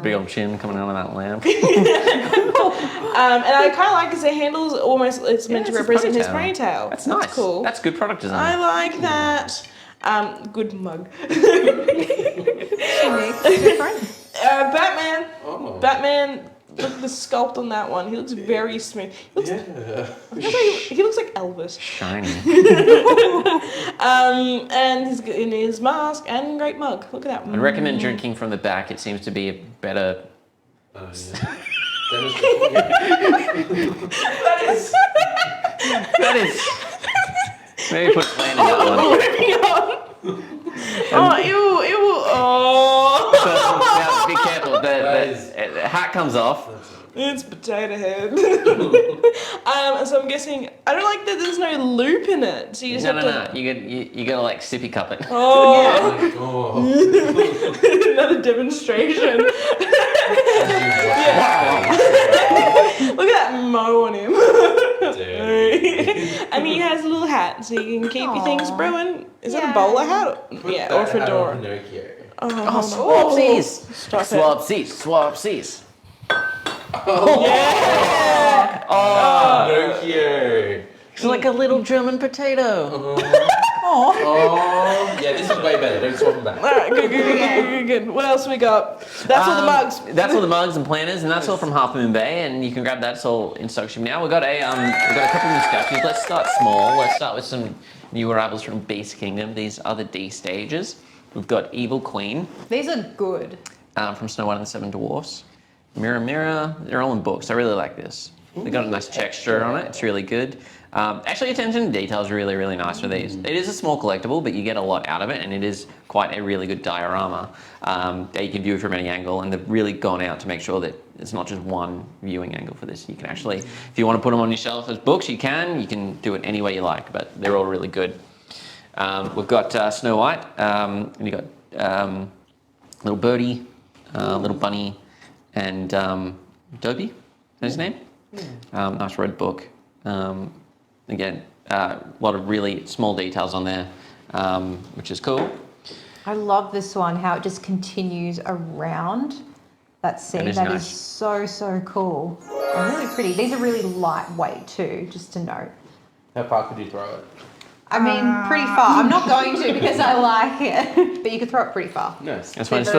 Big old chin coming out of that lamp. And I kind of like because the handle's almost, it's meant to it's a represent his ponytail. ponytail. That's nice. Cool. That's good product I design. like that. Good mug. Unique, different. Batman. Oh. Batman Look at the sculpt on that one. He looks very smooth. He looks like Elvis. Shiny. And he's in his mask and great mug. Look at that. I'd recommend drinking from the back. It seems to be a better. Oh, yeah. That is. Maybe put plan in that one. Oh, ew. Oh. Now, be careful. The hat comes off. It's Potato Head. So I'm guessing, I don't like that there's no loop in it. So you just have to... No. You gotta like sippy cup it. Oh. Oh. Another demonstration. Look at that mo on him. And he has a little hat, so you can keep your things brewing. Is that a bowler hat? Yeah, or fedora. Swapsies. Stop it. Swapsies. Yeah. Pinocchio. It's like a little German potato. Oh, yeah, this is way better. Don't swap them back. All right, good. What else we got? That's all the mugs. That's all the mugs and planners, and that's all from Half Moon Bay, and you can grab that. It's all in stock ship now. We've got a couple of new statues. Let's start small. Let's start with some new arrivals from Beast Kingdom. These are the D stages. We've got Evil Queen. These are good. From Snow White and the Seven Dwarfs. Mirror. They're all in books. I really like this. They've got a nice texture on it. It's really good. Actually, attention to detail is really, really nice for these. It is a small collectible, but you get a lot out of it, and it is quite a really good diorama that you can view from any angle, and they've really gone out to make sure that it's not just one viewing angle for this. You can actually, if you want to put them on your shelf as books, you can do it any way you like, but they're all really good. We've got Snow White, and you've got Little Birdie, Little Bunny, and Dobie, is that his name? Nice red book. Again, a lot of really small details on there, which is cool. I love this one, how it just continues around that scene. That is so cool. And really pretty. These are really lightweight too, just to note. How far could you throw it? I mean, pretty far. I'm not going to because I like it, but you can throw it pretty far. Nice. That's fine. This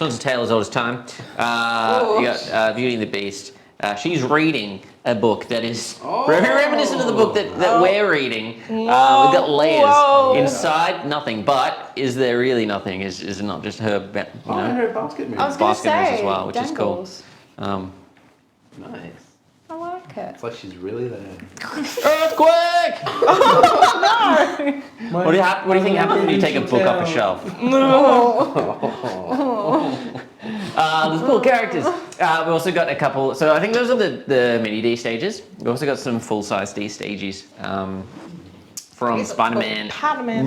one's a tale as old as time. You got Beauty and the Beast. She's reading a book that is very reminiscent of the book that we're reading. We've got layers inside, nothing. But is there really nothing? Is it not just her? Her basket moves. I was going to say as well, which dangles. is cool. Nice. I like it. It's like she's really there. Earthquake! No. What do you think happens when you take a book off a shelf? There's cool characters. We also got a couple. So I think those are the mini D stages. We also got some full-size D stages from Spider-Man.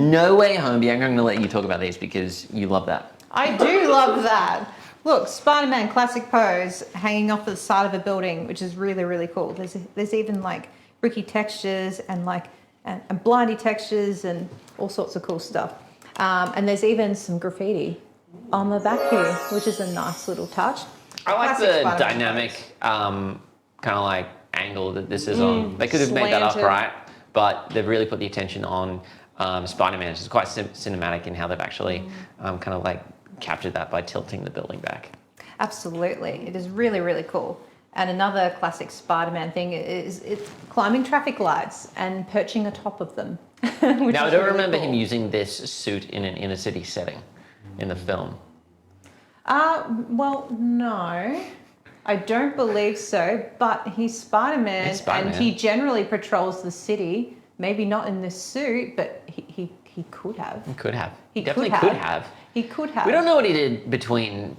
No Way Home. Bianca, I'm going to let you talk about these because you love that. I do love that. Look, Spider-Man classic pose hanging off the side of a building, which is really, really cool. There's even like bricky textures and like and blindy textures and all sorts of cool stuff. And there's even some graffiti on the back here, which is a nice little touch. I like the dynamic kind of like angle that this is on. They could have made that upright, but they've really put the attention on Spider-Man. It's quite cinematic in how they've actually kind of like captured that by tilting the building back. Absolutely. It is really, really cool. And another classic Spider-Man thing is it's climbing traffic lights and perching atop of them. Now, I don't remember him using this suit in an inner city setting in the film. Well, no. I don't believe so, but he's Spider-Man, and he generally patrols the city. Maybe not in this suit, but he could have. He could have. He definitely could could have. He could have. We don't know what he did between,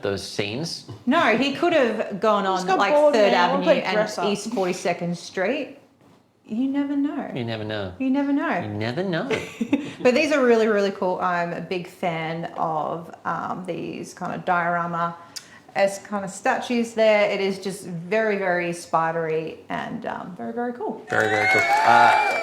those scenes. No, he could have gone on like 3rd Avenue and East 42nd Street. You never know. You never know. You never know. You never know. But these are really, really cool. I'm a big fan of these kind of diorama-esque kind of statues there. It is just very, very spidery and very, very cool. Very, very cool.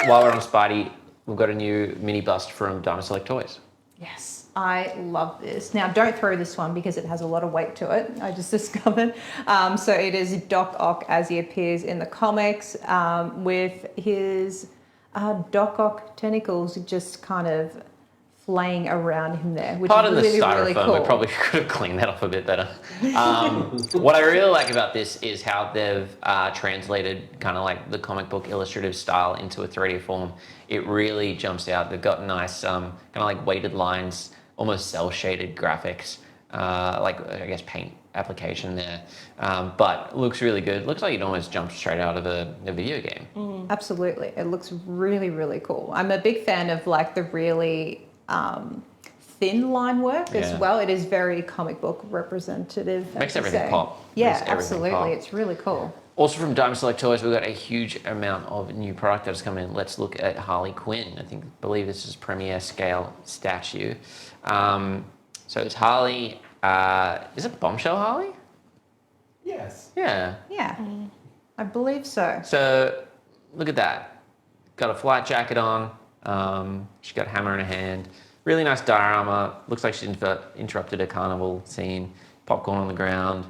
While we're on Spidey, we've got a new mini bust from Diamond Select Toys. Yes. I love this. Now, don't throw this one because it has a lot of weight to it, I just discovered. So it is Doc Ock as he appears in the comics with his Doc Ock tentacles just kind of laying around him there, which Pardon is really, the styrofoam, really cool. we probably could have cleaned that off a bit better. What I really like about this is how they've translated kind of like the comic book illustrative style into a 3D form. It really jumps out. They've got nice kind of like weighted lines, almost cel-shaded graphics, like I guess paint application there. But looks really good. Looks like it almost jumped straight out of a video game. Absolutely. It looks really, really cool. I'm a big fan of like the really thin line work as Yeah. well. It is very comic book representative. Makes as you everything say. pop. Yeah, Makes everything absolutely. pop. It's really cool. Also from Diamond Select Toys, we've got a huge amount of new product that has come in. Let's look at Harley Quinn. Believe this is premiere scale statue. So it's Harley. Is it Bombshell Harley? Yes. Yeah. Yeah, I believe so. So look at that. Got a flight jacket on. She's got a hammer in her hand. Really nice diorama. Looks like she interrupted a carnival scene. Popcorn on the ground.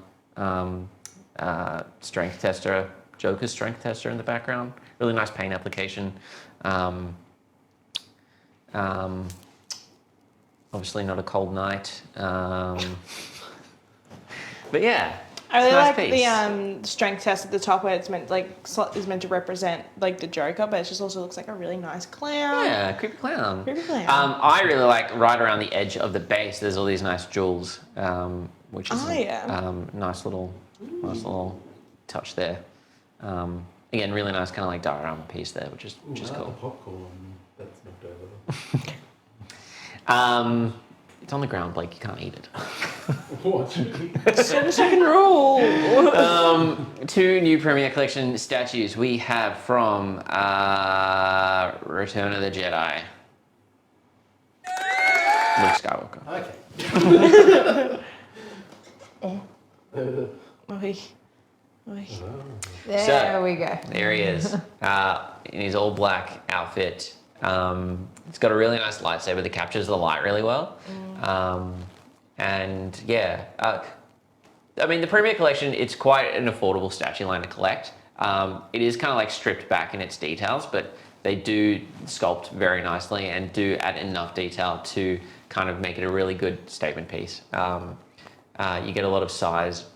Strength tester. Joker's strength tester in the background. Really nice paint application. Obviously not a cold night. But yeah. I really it's a nice like piece. the strength test at the top where it's meant is meant to represent like the Joker, but it just also looks like a really nice clown. Yeah, creepy clown. Creepy clown. I really like right around the edge of the base. There's all these nice jewels, which is nice little touch there. Again, really nice kind of like diorama piece there, which is The cool. popcorn that's knocked over. It's on the ground, Blake. You can't eat it. What? 7-second rule. Two new Premier Collection statues we have from Return of the Jedi. Luke Skywalker. Okay. Oy. There we go. There he is, in his all black outfit. It's got a really nice lightsaber that captures the light really well. And yeah, I mean, the Premier Collection, it's quite an affordable statue line to collect. It is kind of like stripped back in its details, but they do sculpt very nicely and do add enough detail to kind of make it a really good statement piece. You get a lot of size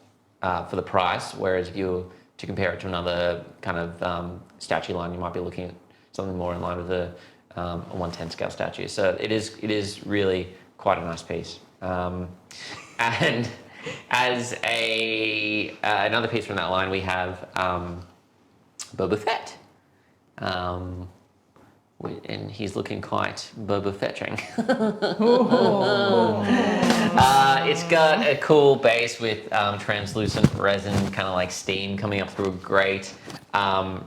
for the price, whereas if you were to compare it to another kind of statue line, you might be looking at something more in line with a 1/10 scale statue. So it is really quite a nice piece. And as another piece from that line, we have Boba Fett. And he's looking quite Boba Fetching. It's got a cool base with translucent resin, kind of like steam coming up through a grate.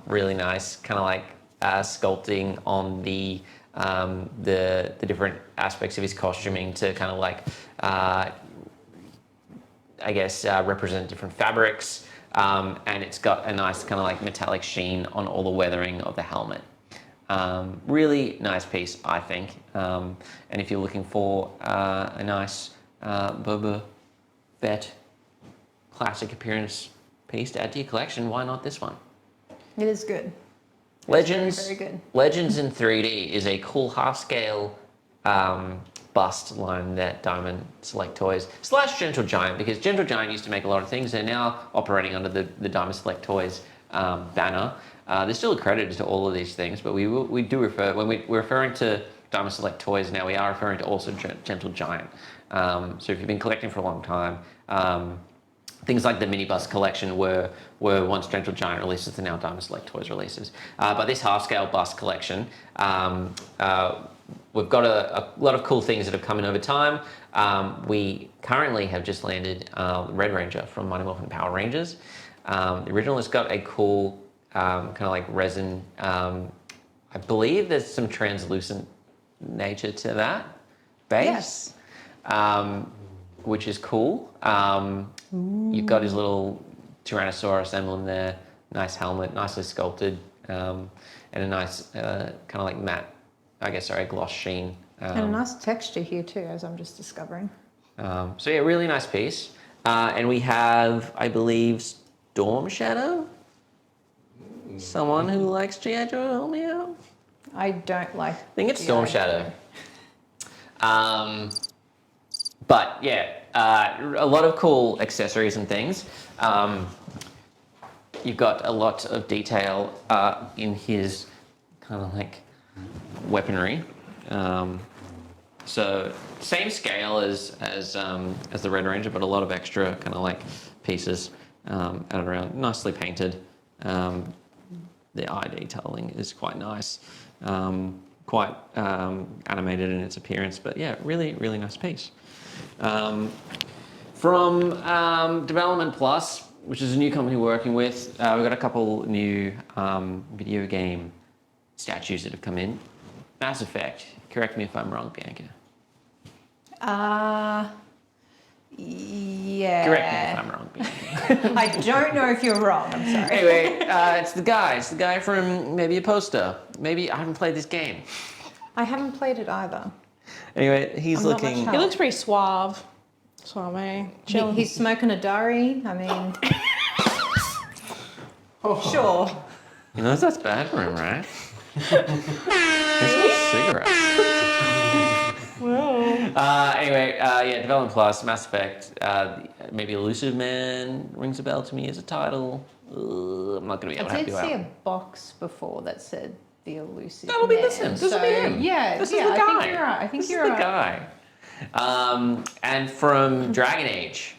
Really nice, kind of like sculpting on the different aspects of his costuming to kind of like, I guess, represent different fabrics. And it's got a nice kind of like metallic sheen on all the weathering of the helmet. Really nice piece, I think. And if you're looking for a nice Boba Fett classic appearance piece to add to your collection, why not this one? It is good. Legends, very good. Legends in 3D is a cool half-scale bust line that Diamond Select Toys / Gentle Giant, because Gentle Giant used to make a lot of things. They're now operating under the Diamond Select Toys banner. They're still accredited to all of these things, but we do refer, when we're referring to Diamond Select Toys now, we are referring to also Gentle Giant. So if you've been collecting for a long time, things like the Minibus collection were once Gentle Giant releases, they're now Diamond Select Toys releases. But this half-scale bust collection, we've got a lot of cool things that have come in over time. We currently have just landed Red Ranger from Mighty Morphin Power Rangers. The original has got a cool kind of like resin. I believe there's some translucent nature to that base, which is cool. You've got his little Tyrannosaurus emblem there, nice helmet, nicely sculpted, and a nice kind of like matte, gloss sheen. And a nice texture here too, as I'm just discovering. So yeah, really nice piece. And we have, I believe, Storm Shadow. Someone who likes G.I. Joe, help me out. I don't like. I think it's Storm Shadow. But yeah, a lot of cool accessories and things. You've got a lot of detail in his kind of like weaponry. So same scale as the Red Ranger, but a lot of extra kind of like pieces out around. Nicely painted. The eye detailing is quite nice. Quite animated in its appearance, but yeah, really, really nice piece. From Development Plus, which is a new company we're working with, we've got a couple new video game statues that have come in. Mass Effect. Correct me if I'm wrong, Bianca. Yeah. Correct me if I'm wrong, Bianca. I don't know if you're wrong. I'm sorry. Anyway, it's the guy from maybe a poster. Maybe I haven't played this game. I haven't played it either. Anyway, he's I'm not much looking. help. He looks pretty suave. Chilling. He's smoking a durry. I mean, sure. You know, that's bad for him, right? He smokes cigarettes. Anyway, yeah, Development Plus, Mass Effect, maybe Elusive Man rings a bell to me as a title. I'm not going to be able to I help did you see out. a box before that said the Elusive That'll be Man. this him. This will be him. Yeah, This yeah, is the guy. I think you're right. I think This you're is right. the guy. And from Dragon Age.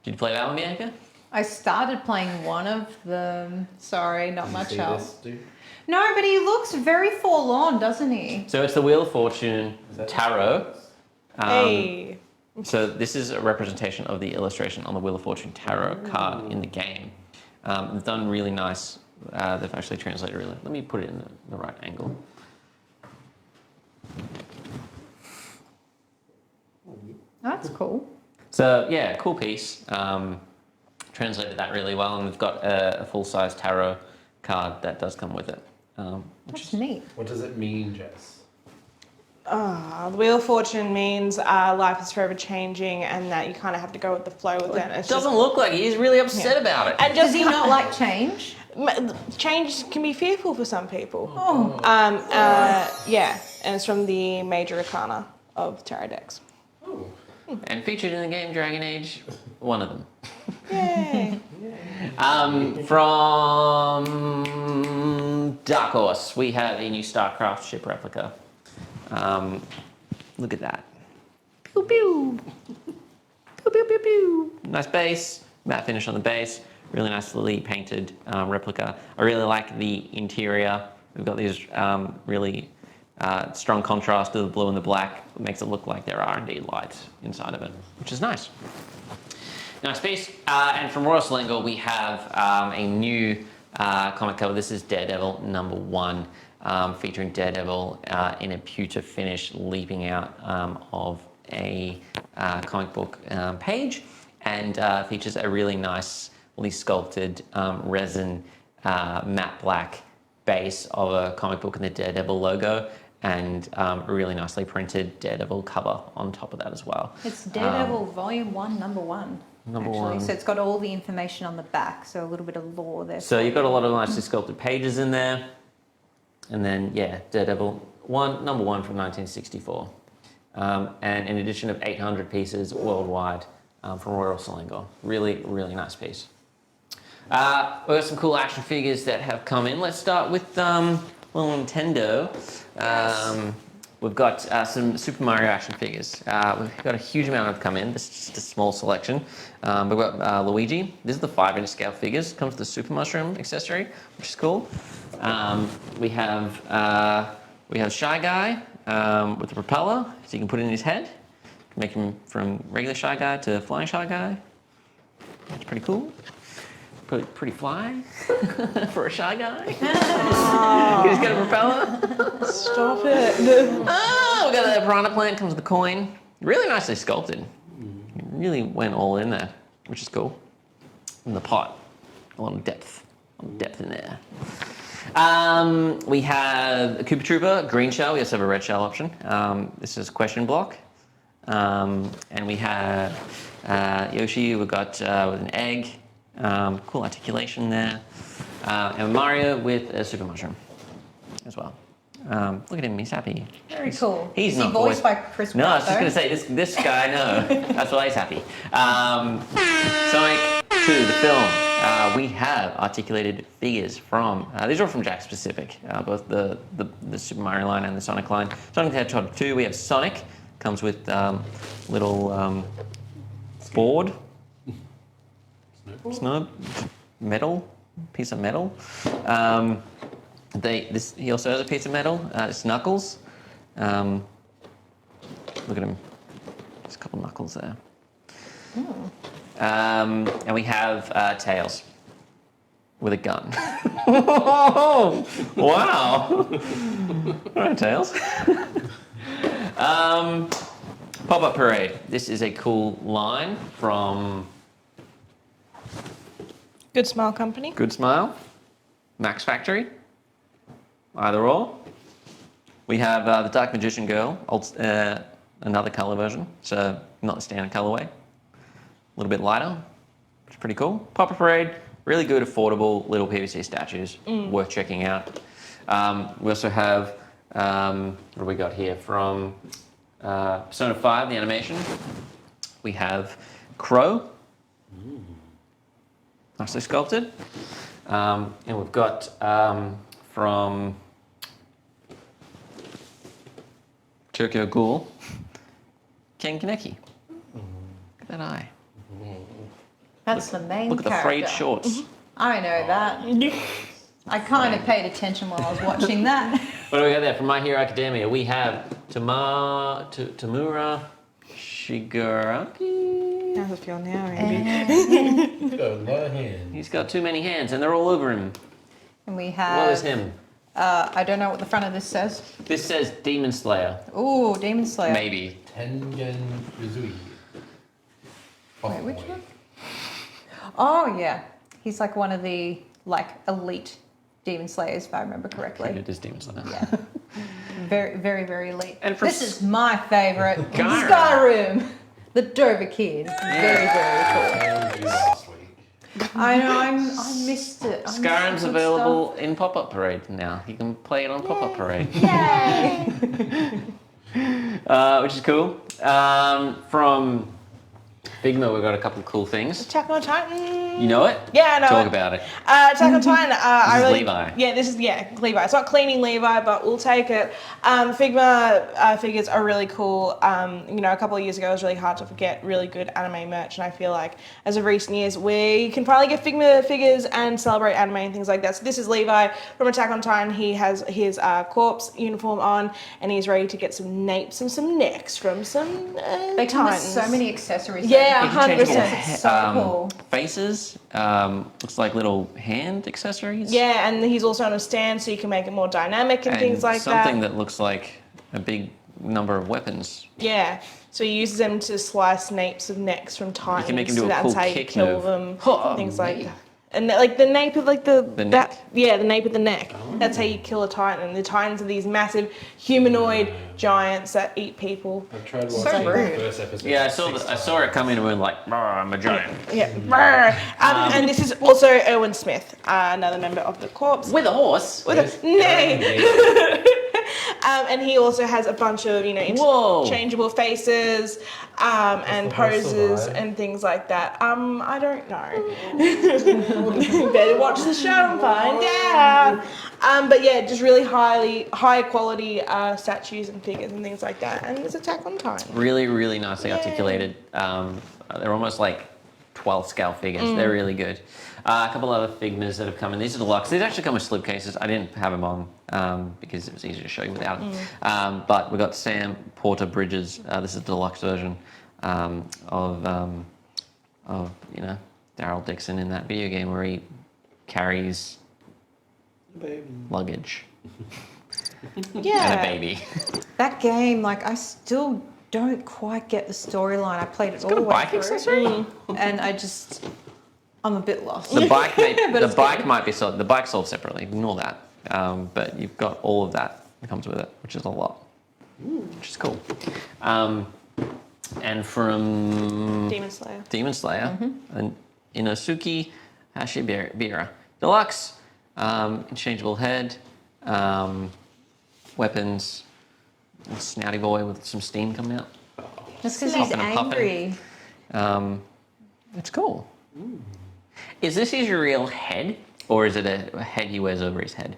Did you play that one, Bianca? I started playing one of them. Sorry, not much See help. this, dude? No, but he looks very forlorn, doesn't he? So it's the Wheel of Fortune Is that- Tarot. Hey. So this is a representation of the illustration on the Wheel of Fortune Tarot card in the game. They've done really nice. They've actually translated really. Let me put it in the right angle. That's cool. So yeah, cool piece. Translated that really well, and we've got a full-size tarot card that does come with it. That's neat. What does it mean, Jess? The Wheel of Fortune means life is forever changing, and that you kind of have to go with the flow with it. It's Doesn't look like he's really upset about it. and Does just he not like change? change can be fearful for some people. Oh, Yeah, and it's from the Major Arcana of tarot decks. Oh. And featured in the game Dragon Age, one of them. Yay! From Dark Horse, we have a new StarCraft ship replica. Look at that. Pew pew. Pew pew pew pew. Nice base, matte finish on the base. Really nicely painted replica. I really like the interior. We've got these really strong contrast to the blue and the black. It makes it look like there are indeed lights inside of it, which is nice. Nice piece. And from Royal Selangor, we have a new comic cover. This is Daredevil #1, featuring Daredevil in a pewter finish leaping out of a comic book page, and features a really nicely sculpted resin matte black base of a comic book and the Daredevil logo, and a really nicely printed Daredevil cover on top of that as well. it's Daredevil Volume 1, Number 1. Number actually. one. So it's got all the information on the back, so a little bit of lore there. So you've got a lot of nicely sculpted pages in there. And then, yeah, Daredevil #1 from 1964. And an edition of 800 pieces worldwide from Royal Selangor. Really, really nice piece. We've got some cool action figures that have come in. Let's start with little Nintendo. We've got some Super Mario action figures. We've got a huge amount of come in. This is just a small selection. We've got Luigi. This is the 5-inch scale figures. Comes with the Super Mushroom accessory, which is cool. We have Shy Guy with the propeller, so you can put it in his head. Make him from regular Shy Guy to Flying Shy Guy. That's pretty cool. Pretty fly for a Shy Guy. He's got a propeller. Stop it. Oh, we got the piranha plant, comes with the coin. Really nicely sculpted. Really went all in there, which is cool. And the pot, a lot of depth in there. We have a Koopa Troopa, green shell. We also have a red shell option. This is question block. And we have Yoshi, we've got with an egg. Cool articulation there. And Mario with a super mushroom as well. Look at him, he's happy. Very cool. He's Is not he voiced by Chris No, I was Pratt, just going to say, this guy, no. That's why he's happy. Sonic 2, the film. We have articulated figures from, these are all from Jakks Pacific, both the Super Mario line and the Sonic line. Sonic the Hedgehog 2, we have Sonic, comes with little board, snub, metal, piece of metal. He also has a piece of metal, it's Knuckles. Look at him, there's a couple Knuckles there. And we have Tails with a gun. Wow! All right, Tails. Pop-Up Parade. This is a cool line from Good Smile Company. Good Smile, Max Factory, either or. We have the Dark Magician Girl, another color version, so not the standard colorway. A little bit lighter, which is pretty cool. Pop-Up Parade, really good, affordable little PVC statues, worth checking out. We also have, what do we got here from Persona 5, the animation. We have Crow, nicely sculpted. And we've got from Tokyo Ghoul, Ken Kaneki. Look at that eye. That's the main Look at the character. frayed shorts. I know that. I kind of paid attention while I was watching that. What do we got there? From My Hero Academia, we have Tamura Shigaraki. How's it feel now? He's got a lot of hands. He's got too many hands and they're all over him. And we What have... is him? I don't know what the front of this says. This says Demon Slayer. Ooh, Demon Slayer. Maybe. Tengen Uzui. Wait, which one? Oh, yeah. He's like one of the elite Demon Slayers, if I remember correctly. It is Demon Slayer. Yeah. Very, very, very elite. And for this is my favorite. Skyrim. Skyrim. The Dover Kid. Very, very cool. And you last week. I know, I missed it. I missed Skyrim's the good available in Pop-Up Parade now. You can play it on Pop-Up Parade. Yay! Which is cool. From Figma, we've got a couple of cool things. Attack on Titan. You know it? Yeah, I know Talk it. about it. Attack on Titan. I is really, Levi. Yeah, this is Levi. It's not cleaning Levi, but we'll take it. Figma figures are really cool. A couple of years ago, it was really hard to get really good anime merch, and I feel like as of recent years, we can finally get Figma figures and celebrate anime and things like that. So this is Levi from Attack on Titan. He has his corpse uniform on, and he's ready to get some napes and some necks from some They come with Titans. so many accessories. Yeah, Interchangeable 100%. It's so cool. Faces, looks like little hand accessories. Yeah, and he's also on a stand, so you can make it more dynamic and things like something that. that looks like a big number of weapons. Yeah, so he uses them to slice napes of necks from Titans. can make him do so a that's cool how you kick kill move. them. Oh, things like mate. that. And the nape of neck. the nape of the neck. That's how you kill a Titan. The Titans are these massive humanoid giants that eat people. I've tried So watching the rude. first episode. Yeah, I saw it come in and went like, I'm a giant. Yeah. And this is also Erwin Smith, another member of the Corps. With a horse. With a nay. And he also has a bunch of, interchangeable faces and the horse poses survive? and things like that. I don't know. Better watch the show and find out. But yeah, just really high quality statues and figures and things like that. And it's Attack on Titan. Really, really nicely articulated. They're almost like 12 scale figures. They're really good. A couple other Figmas that have come in. These are deluxe. These actually come with slipcases. I didn't have them on because it was easier to show you without them. But we've got Sam Porter Bridges. This is the deluxe version of Daryl Dixon in that video game where he carries luggage Yeah. and a baby. That game, I still don't quite get the storyline. I played it all got the a way bike through, accessory? and I'm a bit lost. The bike, But the it's bike good. might be sold. The bike's sold separately. Ignore that. But you've got all of that comes with it, which is a lot, which is cool. And from Demon Slayer. and Inosuke Hashibira, deluxe, interchangeable head. weapons, a snouty boy with some steam coming out. That's because he's Puffing and puffing. angry. It's cool. Is this his real head, or is it a head he wears over his head?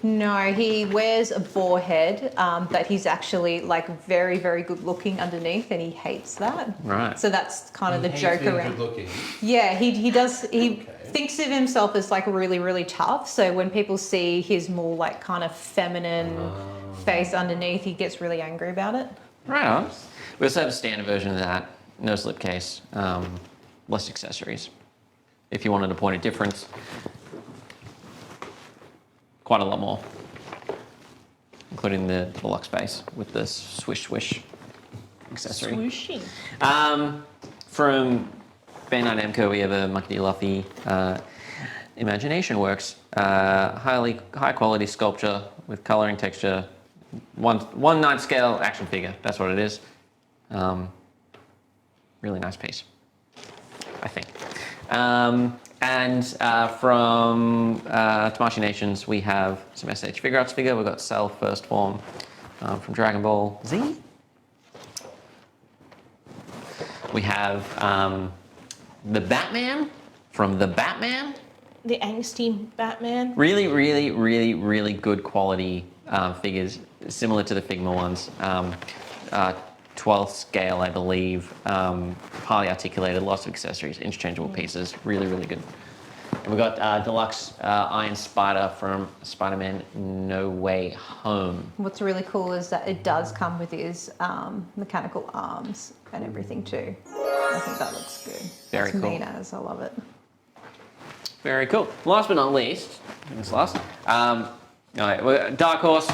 No, he wears a boar head, but he's actually like very, very good looking underneath, and he hates that. Right. So that's kind of the joke around. Good looking. Yeah, he does. He Okay. thinks of himself as like really, really tough. So when people see his more like kind of feminine face underneath, he gets really angry about it. Right on. We also have a standard version of that. No slipcase, less accessories. If you wanted to point a difference, quite a lot more, including the deluxe base with the swish accessory. Swooshy. From Bandai Namco, we have a Monkey D. Luffy Imagination Works, high quality sculpture with coloring texture, one night scale action figure. That's what it is. Really nice piece, I think. And from Tamashii Nations, we have some SH Figure Arts figure. We've got Cell First Form from Dragon Ball Z. We have the Batman from the Batman. The angsty Batman. Really, really, really, really good quality figures, similar to the Figma ones. 12th scale, I believe. Highly articulated, lots of accessories, interchangeable pieces. Really, really good. And we've got deluxe Iron Spider from Spider-Man No Way Home. What's really cool is that it does come with his mechanical arms and everything too. I think that looks good. Very It's cool. mean as I love it. Very cool. Last but not least, I think it's last. All right, Dark Horse.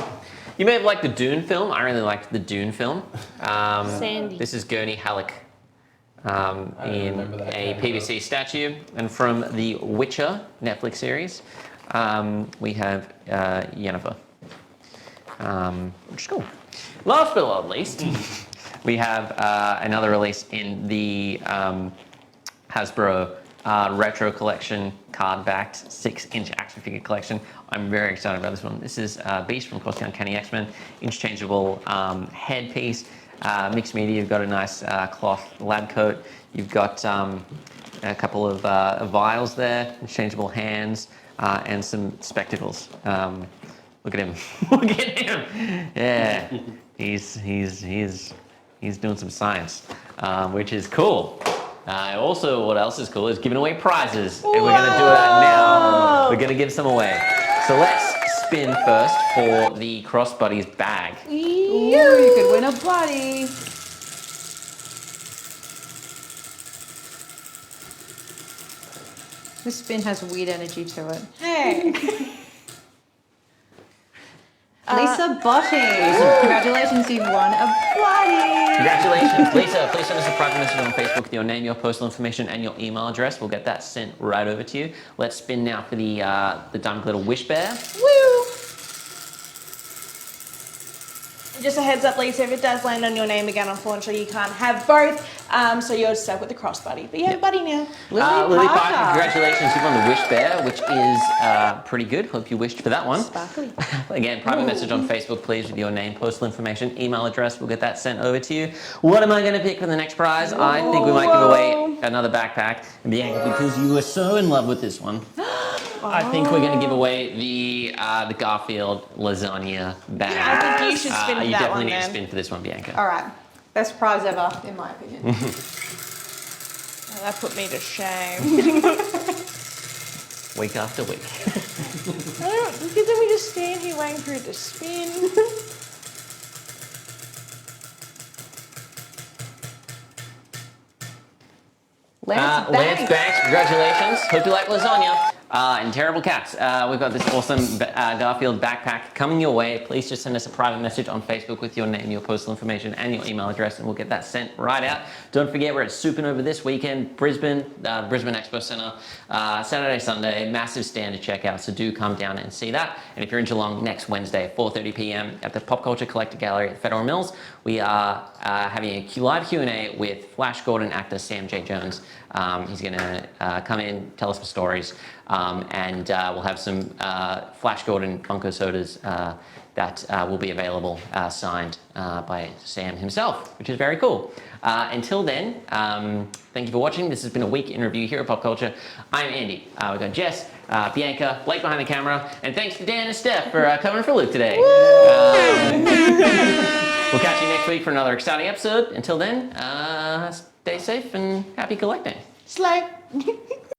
You may have liked the Dune film. I really liked the Dune film. Sandy. This is Gurney Halleck in remember that a character. PVC statue. And from the Witcher Netflix series, we have Yennefer, which is cool. Last but not least, we have another release in the Hasbro Retro Collection card-backed 6-inch action figure collection. I'm very excited about this one. This is Beast from Cosmic Uncanny X-Men, interchangeable headpiece, mixed media. You've got a nice cloth lab coat. You've got a couple of vials there, interchangeable hands, and some spectacles. Look at him! Look at him! Yeah, he's doing some science, which is cool. Also, what else is cool is giving away prizes. And we're going to do that now. We're going to give some away. So let's spin first for the Cross Buddies bag. Ooh, you could win a buddy. This spin has weird energy to it. Hey. Lisa Botty. Congratulations, you've won a buddy. Congratulations, Lisa. Please send us a private message on Facebook with your name, your postal information, and your email address. We'll get that sent right over to you. Let's spin now for the Diamond Glitter Wish Bear. Woo! Just a heads up, Lisa, if it does land on your name again, unfortunately, you can't have both. So you're stuck with the crossbody. But you have a buddy now. Lily Parker, congratulations. You've won the Wish Bear, which is pretty good. Hope you wished for that one. Sparkly. Again, private message on Facebook, please, with your name, postal information, email address. We'll get that sent over to you. What am I going to pick for the next prize? I think we might give away another backpack. And Bianca, because you were so in love with this one, I think we're going to give away the Garfield lasagna bag. I think you should spin for You that definitely one need to then. spin for this one, Bianca. All right. Best prize ever, in my opinion. Oh, that put me to shame. Week after week. I don't, because then we just stand here waiting for it to spin. Lance Lance Banks. Banks, congratulations. Hope you like lasagna. And Terrible Cats, we've got this awesome Garfield backpack coming your way. Please just send us a private message on Facebook with your name, your postal information, and your email address, and we'll get that sent right out. Don't forget, we're at Supernova this weekend, Brisbane, Brisbane Expo Centre, Saturday, Sunday, massive stand to check out, so do come down and see that. And if you're in Geelong, next Wednesday at 4:30 p.m. at the Popcultcha Collector Gallery at Federal Mills, we are having a live Q&A with Flash Gordon actor Sam J. Jones. He's going to come in, tell us some stories, and we'll have some Flash Gordon Funko sodas that will be available signed by Sam himself, which is very cool. Until then, thank you for watching. This has been a week in review here at Popcultcha. I'm Andy. We've got Jess, Bianca, Blake behind the camera, and thanks to Dan and Steph for covering for Luke today. We'll catch you next week for another exciting episode. Until then, stay safe and happy collecting. Slay.